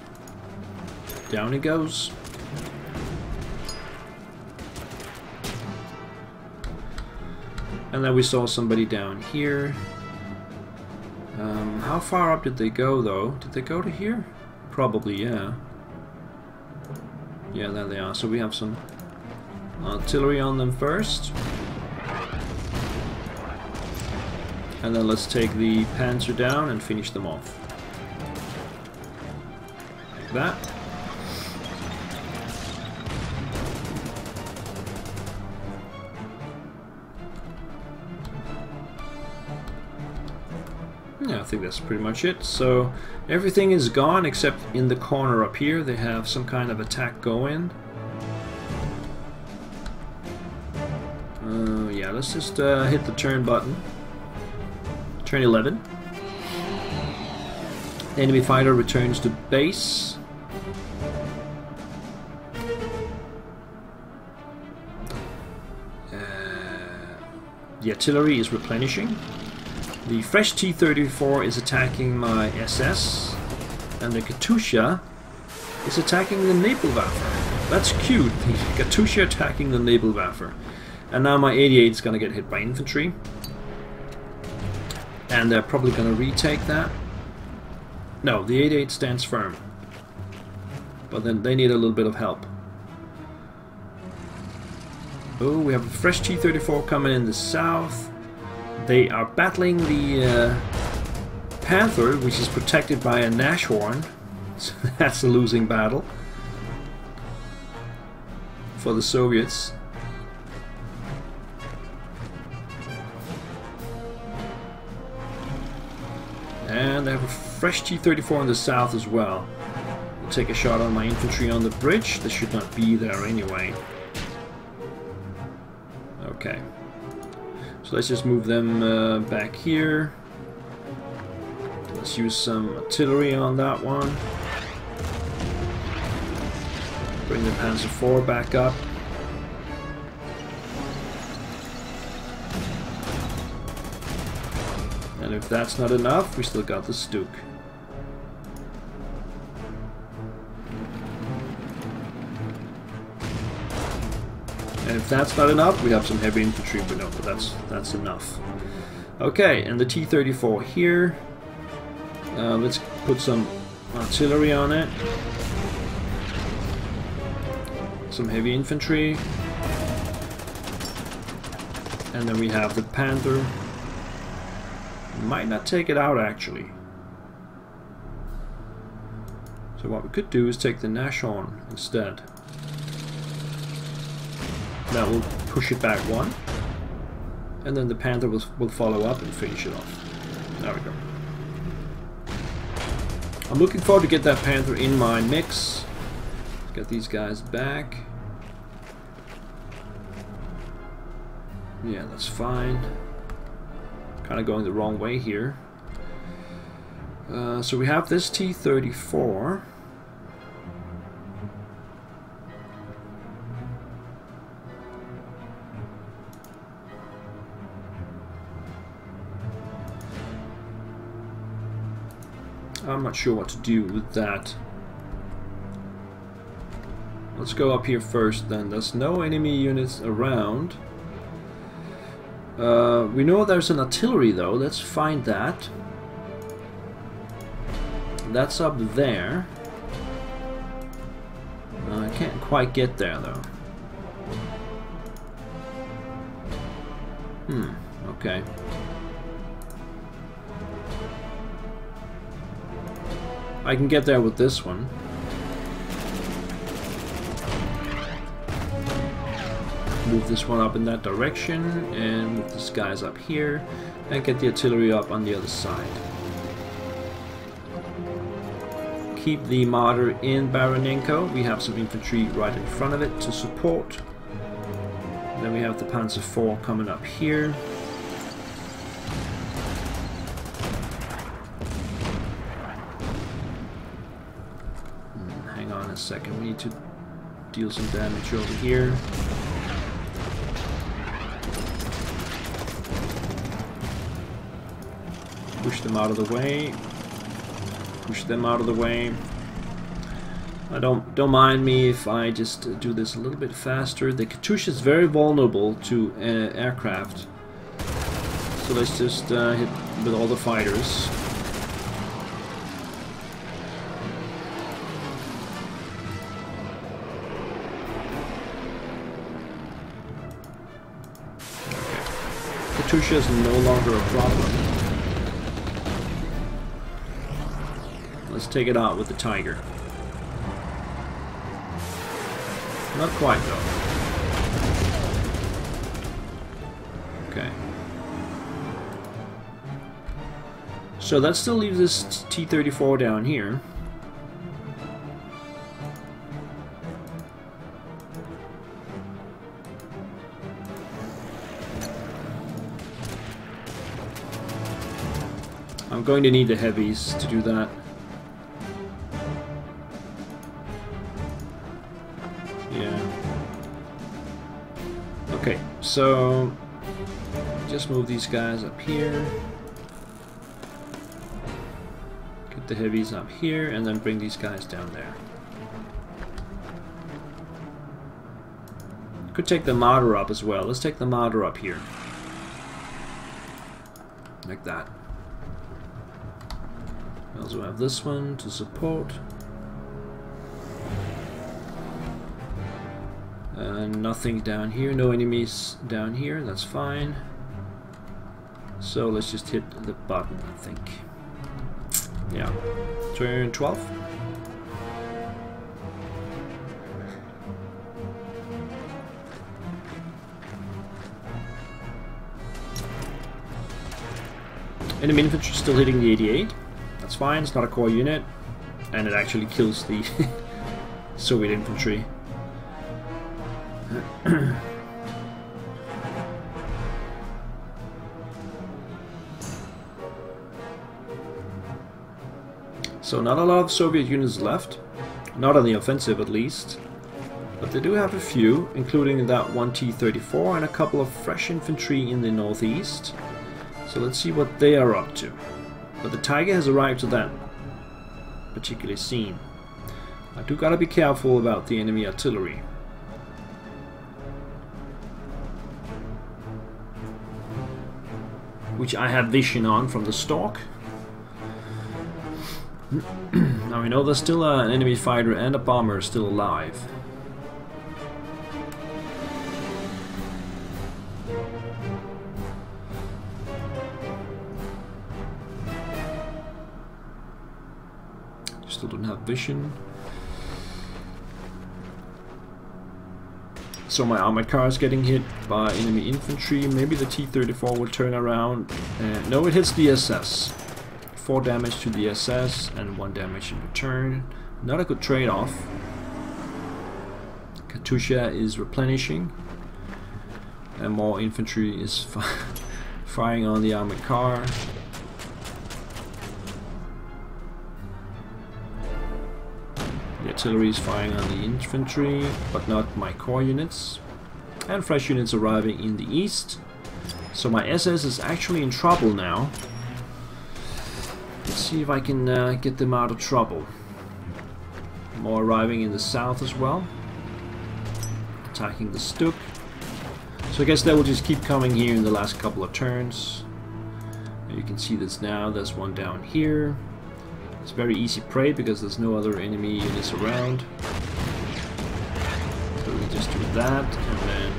Down he goes. And then we saw somebody down here. How far up did they go though? Did they go to here? Probably, yeah. Yeah, there they are. So we have some artillery on them first. And then let's take the Panzer down and finish them off. Like that. Yeah, I think that's pretty much it. So everything is gone except in the corner up here. They have some kind of attack going. Yeah, let's just hit the turn button. Turn 11. Enemy fighter returns to base. The artillery is replenishing. The fresh T-34 is attacking my SS, and the Katusha is attacking the Nebelwerfer. That's cute, the Katusha attacking the Nebelwerfer. And now my 88 is going to get hit by infantry. And they're probably going to retake that. No, the 88 stands firm. But then they need a little bit of help. Oh, we have a fresh T-34 coming in the south. They are battling the Panther, which is protected by a Nashorn. So that's a losing battle for the Soviets. And they have a fresh T-34 in the south as well. We'll take a shot on my infantry on the bridge. They should not be there anyway. Okay. So let's just move them back here. Let's use some artillery on that one. Bring the Panzer IV back up. And if that's not enough, we still got the Stuk. And if that's not enough, we have some heavy infantry, but no, but that's enough. Okay, and the T-34 here. Let's put some artillery on it. Some heavy infantry. And then we have the Panther. Might not take it out actually. So what we could do is take the Nashorn instead. That will push it back one. And then the Panther will follow up and finish it off. There we go. I'm looking forward to get that Panther in my mix. Get these guys back. Yeah, that's fine. Kind of going the wrong way here. So we have this T-34. I'm not sure what to do with that. Let's go up here first then. There's no enemy units around. We know there's an artillery though. Let's find that. That's up there. I can't quite get there though. Okay. I can get there with this one. Move this one up in that direction and move these guys up here and get the artillery up on the other side. Keep the mortar in Baranenko. We have some infantry right in front of it to support. Then we have the Panzer IV coming up here. Hang on a second, we need to deal some damage over here. Push them out of the way. Push them out of the way. I don't mind me if I just do this a little bit faster. The Katusha is very vulnerable to aircraft, so let's just hit with all the fighters. Okay. Katusha is no longer a problem. Let's take it out with the Tiger. Not quite though. Okay. So that still leaves this T-34 down here. I'm going to need the heavies to do that. Yeah. Okay, so just move these guys up here. Get the heavies up here and then bring these guys down there. Could take the Marder up as well. Let's take the Marder up here. Like that. We also have this one to support. Nothing down here, no enemies down here, that's fine. So let's just hit the button, I think. Yeah. Turn 12. Enemy infantry still hitting the 88. That's fine, it's not a core unit. And it actually kills the Soviet infantry. So not a lot of Soviet units left, not on the offensive at least, but they do have a few, including that one T-34 and a couple of fresh infantry in the northeast. So let's see what they are up to. But the Tiger has arrived to that particular scene. I do gotta be careful about the enemy artillery. Which I have vision on from the stalk. Now we know there's still an enemy fighter and a bomber still alive. Still don't have vision. So my armored car is getting hit by enemy infantry. Maybe the T-34 will turn around. No, it hits the SS. 4 damage to the SS and 1 damage in return. Not a good trade-off. Katusha is replenishing. And more infantry is firing on the armored car. The artillery is firing on the infantry, but not my core units. And fresh units arriving in the east. So my SS is actually in trouble now. Let's see if I can get them out of trouble. More arriving in the south as well. Attacking the Stuk. So I guess they will just keep coming here in the last couple of turns. And you can see this now, there's one down here. It's very easy prey because there's no other enemy units around. So we just do that and then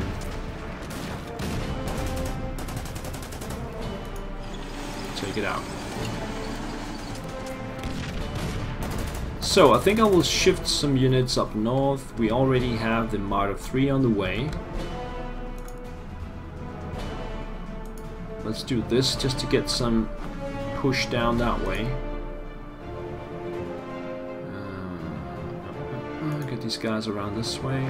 take it out. So I think I will shift some units up north. We already have the Marder 3 on the way. Let's do this just to get some push down that way. Get these guys around this way.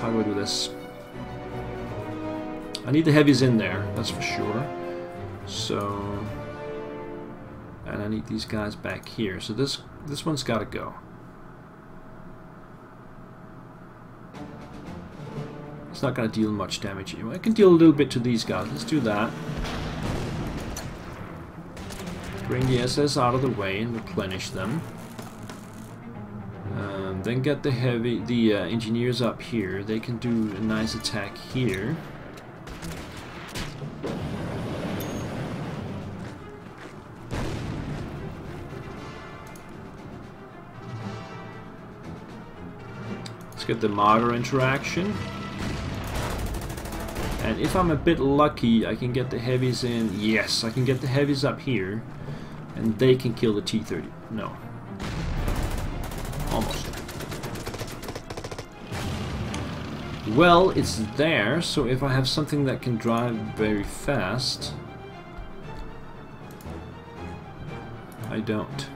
How do I do this? I need the heavies in there, that's for sure. So, and I need these guys back here. So this one's got to go. It's not going to deal much damage. I can deal a little bit to these guys. Let's do that. Bring the SS out of the way and replenish them. Then get the engineers up here. They can do a nice attack here. Let's get the Marder interaction. And if I'm a bit lucky, I can get the heavies in. Yes, I can get the heavies up here. And they can kill the T-30. No. Almost. Well, it's there, so if I have something that can drive very fast... I don't.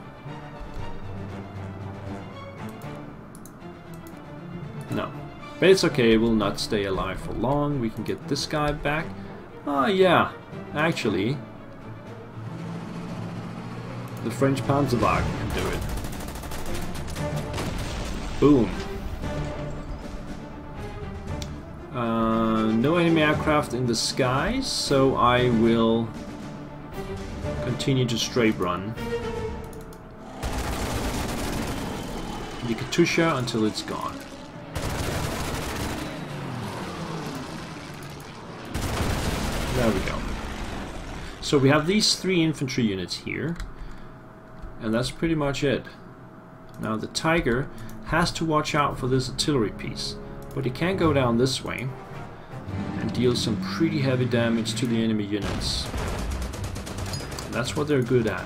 No. But it's okay, we'll not stay alive for long. We can get this guy back. Oh yeah, actually... the French Panzerwagen can do it. Boom. No enemy aircraft in the skies, so I will continue to straight run the Katusha until it's gone. There we go. So we have these 3 infantry units here, and that's pretty much it. Now the Tiger has to watch out for this artillery piece, but he can go down this way and deal some pretty heavy damage to the enemy units. And that's what they're good at.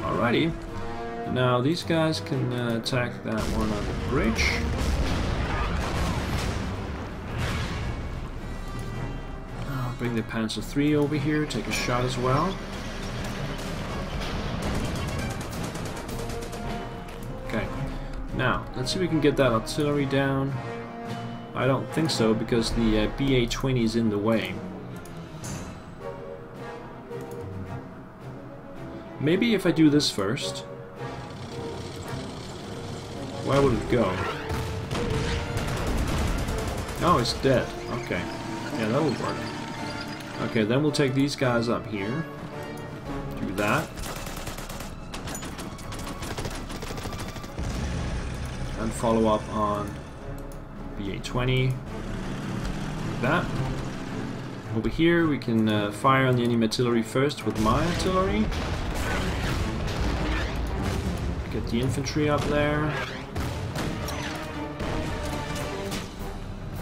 Alrighty. Now these guys can attack that one on the bridge. Bring the Panzer III over here, take a shot as well. Okay, now let's see if we can get that artillery down. I don't think so because the BA-20 is in the way. Maybe if I do this first. Where would it go? Oh, it's dead. Okay, yeah, that would work. Okay, then we'll take these guys up here. Do that. And follow up on BA-20. Do that. Over here we can fire on the enemy artillery first with my artillery. Get the infantry up there.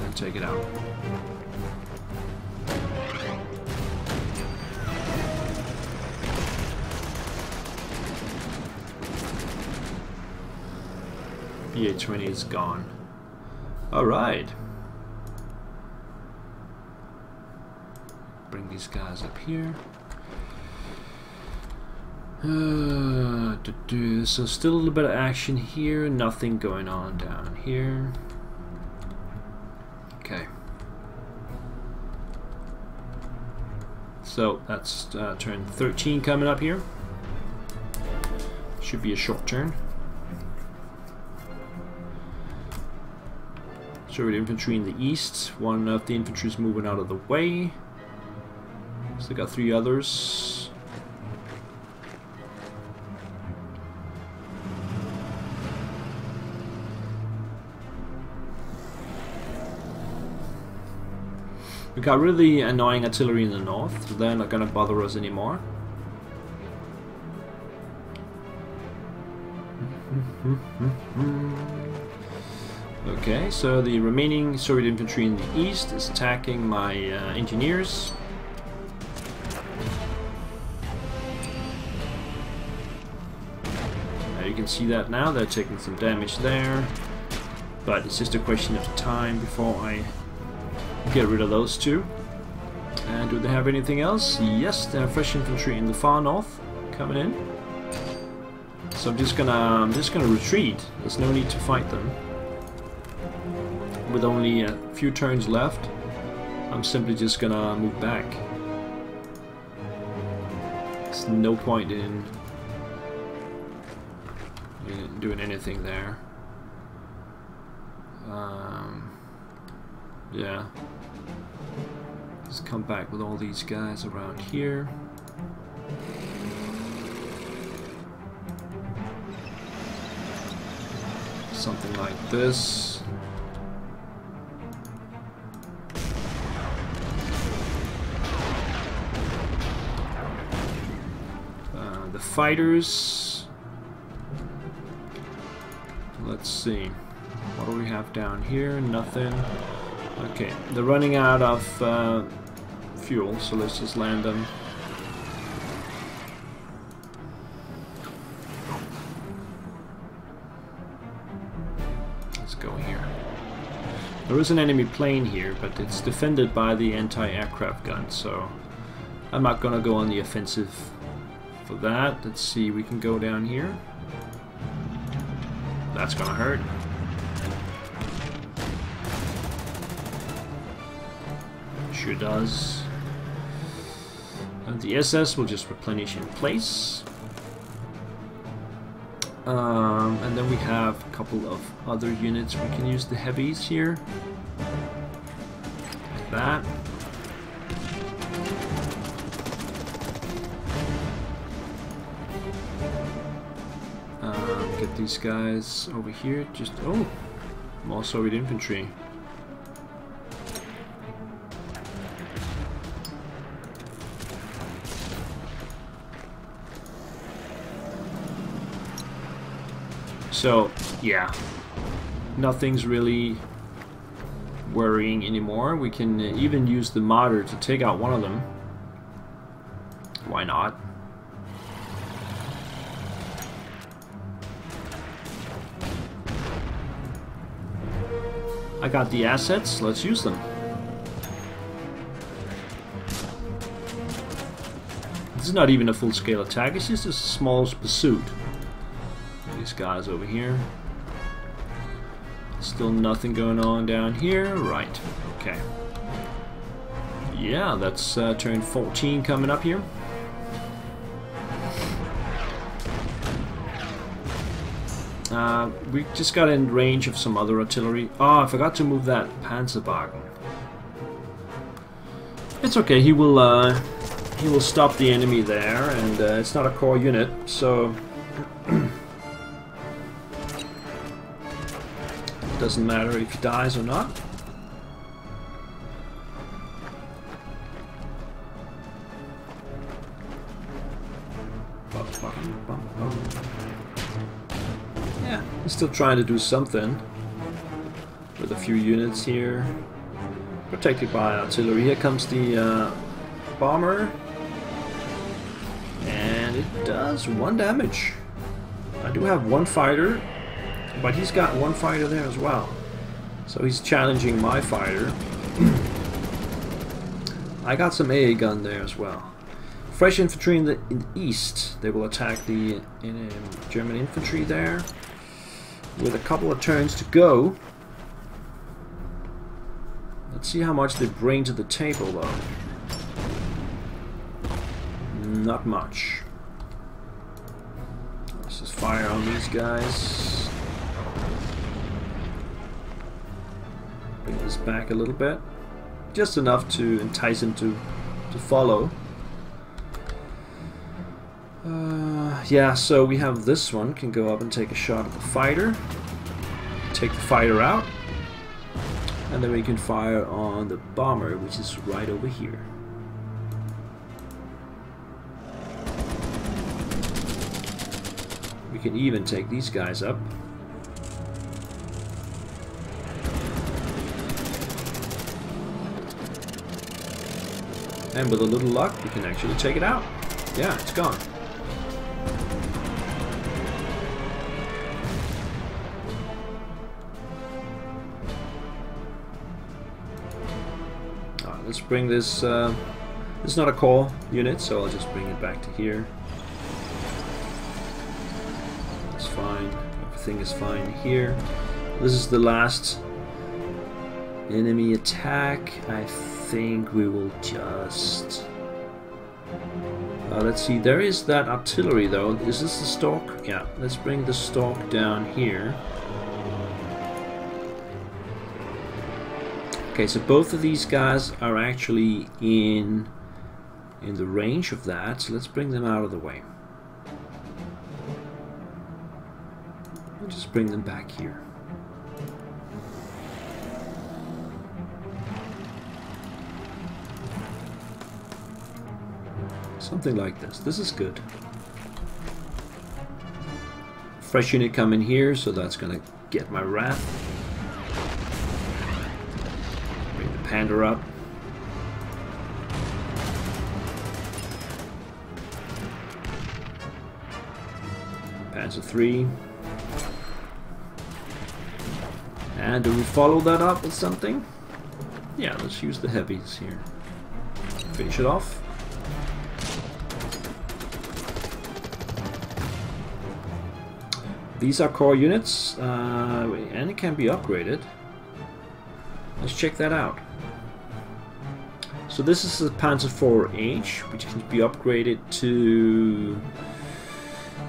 And take it out. BA-20 is gone. Alright. Bring these guys up here. So still a little bit of action here, nothing going on down here. Okay. So that's turn 13 coming up here. Should be a short turn. Soviet infantry in the east. One of the infantry is moving out of the way. Still got 3 others. We got really annoying artillery in the north, so they're not gonna bother us anymore. Okay, so the remaining Soviet infantry in the east is attacking my engineers. You can see that now, they're taking some damage there. But it's just a question of time before I get rid of those 2. And do they have anything else? Yes, they have fresh infantry in the far north coming in. So I'm just gonna retreat. There's no need to fight them. With only a few turns left, I'm simply just gonna move back. There's no point in doing anything there. Yeah. Just come back with all these guys around here. Something like this. The fighters. Let's see. What do we have down here? Nothing. Okay, they're running out of fuel, so let's just land them. There is an enemy plane here, but it's defended by the anti-aircraft gun, so I'm not gonna go on the offensive for that. Let's see, we can go down here. That's gonna hurt. Sure does. And the SS will just replenish in place. And then we have a couple of other units. We can use the heavies here. Like that. Get these guys over here. Just, oh, more Soviet infantry. So, yeah, nothing's really worrying anymore. We can even use the mortar to take out one of them. Why not? I got the assets, let's use them. This is not even a full-scale attack, it's just a small pursuit. These guys over here. Still nothing going on down here. Right. Okay. Yeah, that's turn 14 coming up here. We just got in range of some other artillery. Oh, I forgot to move that Panzerwagen. It's okay. He will stop the enemy there, and it's not a core unit, so. Doesn't matter if he dies or not. Yeah, he's still trying to do something with a few units here. Protected by artillery. Here comes the bomber. And it does 1 damage. I do have 1 fighter. But he's got 1 fighter there as well. So he's challenging my fighter. I got some AA gun there as well. Fresh infantry in the east. They will attack the German infantry there. With a couple of turns to go. Let's see how much they bring to the table though. Not much. Let's just fire on these guys. Bring this back a little bit, just enough to entice him to follow. Yeah, so we have this one can go up and take a shot at the fighter, take the fighter out, and then we can fire on the bomber, which is right over here. We can even take these guys up. And with a little luck, we can actually take it out. Yeah, it's gone. Let's bring this. This is not a core unit, so I'll just bring it back to here. It's fine. Everything is fine here. This is the last enemy attack. I think we will just let's see, there is that artillery though. Is this the stalk? Yeah, let's bring the stalk down here. Okay, so both of these guys are actually in the range of that, so let's bring them out of the way. We'll just bring them back here. Something like this. This is good. Fresh unit coming here, so that's gonna get my wrath. Bring the Panda up. Panzer III. And do we follow that up with something? Yeah, let's use the heavies here. Finish it off. These are core units, and it can be upgraded. Let's check that out. So this is a Panzer IV-H, which can be upgraded to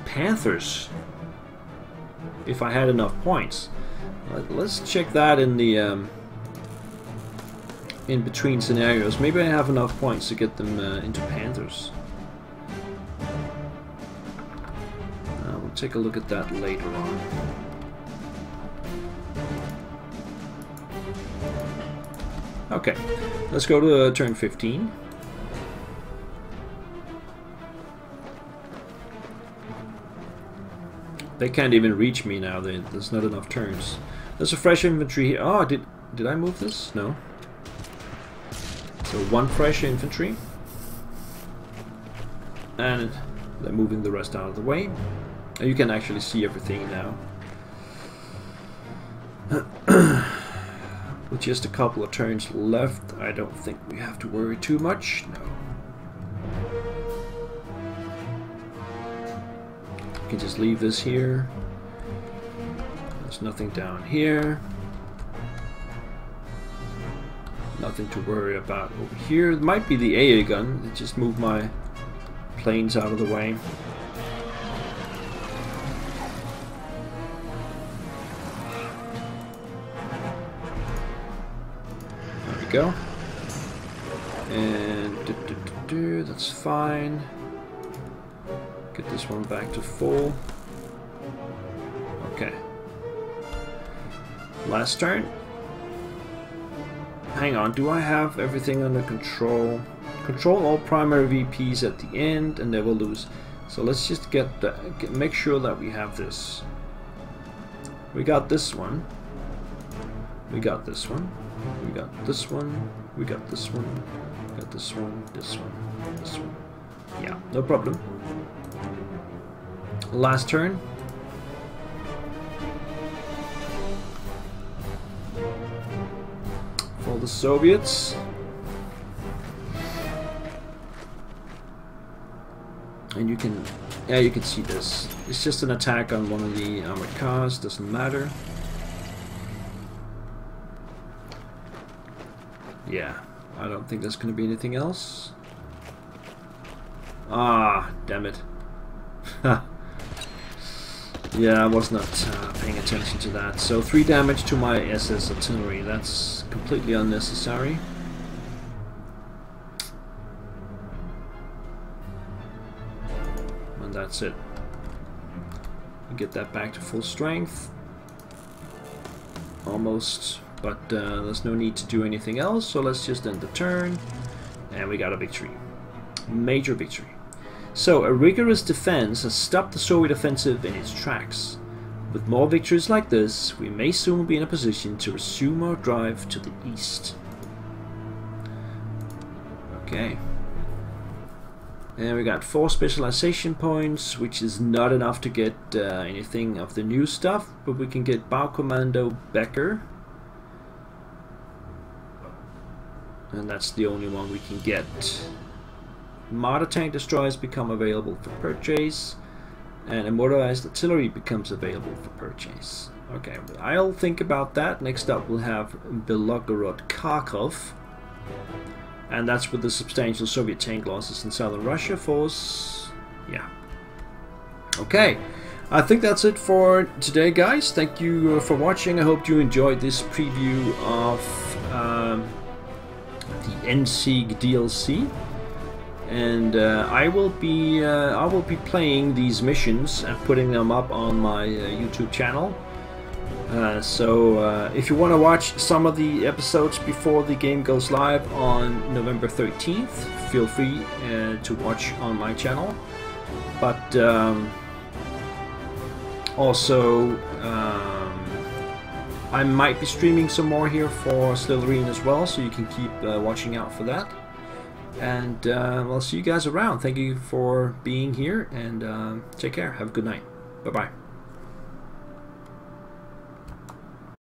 Panthers if I had enough points. Let's check that in the in between scenarios. Maybe I have enough points to get them into Panthers. We'll take a look at that later on. Okay, let's go to turn 15. They can't even reach me now. There's not enough turns. There's a fresh infantry here. Oh, did I move this? No. So 1 fresh infantry. And they're moving the rest out of the way. And you can actually see everything now. With just a couple of turns left, I don't think we have to worry too much. No. You can just leave this here. There's nothing down here. Nothing to worry about over here. It might be the AA gun. Just move my planes out of the way. There we go. And that's fine. Get this one back to full. Okay. Last turn. Hang on, do I have everything under control? Control all primary VPs at the end and they will lose. So let's just make sure that we have this. We got this one. We got this one. We got this one. We got this one. We got this one. This one. This one. Yeah, no problem. Last turn. For the Soviets. And you can see this. It's just an attack on one of the armored cars, doesn't matter. Yeah, I don't think there's gonna be anything else. Ah, damn it. Yeah, I was not paying attention to that. So 3 damage to my SS artillery. That's completely unnecessary. And that's it. Get that back to full strength. Almost. But there's no need to do anything else. So let's just end the turn. And we got a victory. Major victory. So, a rigorous defense has stopped the Soviet offensive in its tracks. With more victories like this, we may soon be in a position to resume our drive to the east. Okay. And we got 4 specialization points, which is not enough to get anything of the new stuff, but we can get Baukommando Becker. And that's the only one we can get. Mortar tank destroyers become available for purchase, and a motorized artillery becomes available for purchase. Okay, I'll think about that. Next up we'll have Belgorod Kharkov, and that's with the substantial Soviet tank losses in southern Russia force. Yeah. Okay, I think that's it for today, guys. Thank you for watching. I hope you enjoyed this preview of the Endsieg DLC. And I will be playing these missions and putting them up on my YouTube channel. So if you want to watch some of the episodes before the game goes live on November 13th, feel free to watch on my channel. But also I might be streaming some more here for Slitherine as well, so you can keep watching out for that. And I'll see you guys around. Thank you for being here, and take care. Have a good night. Bye-bye.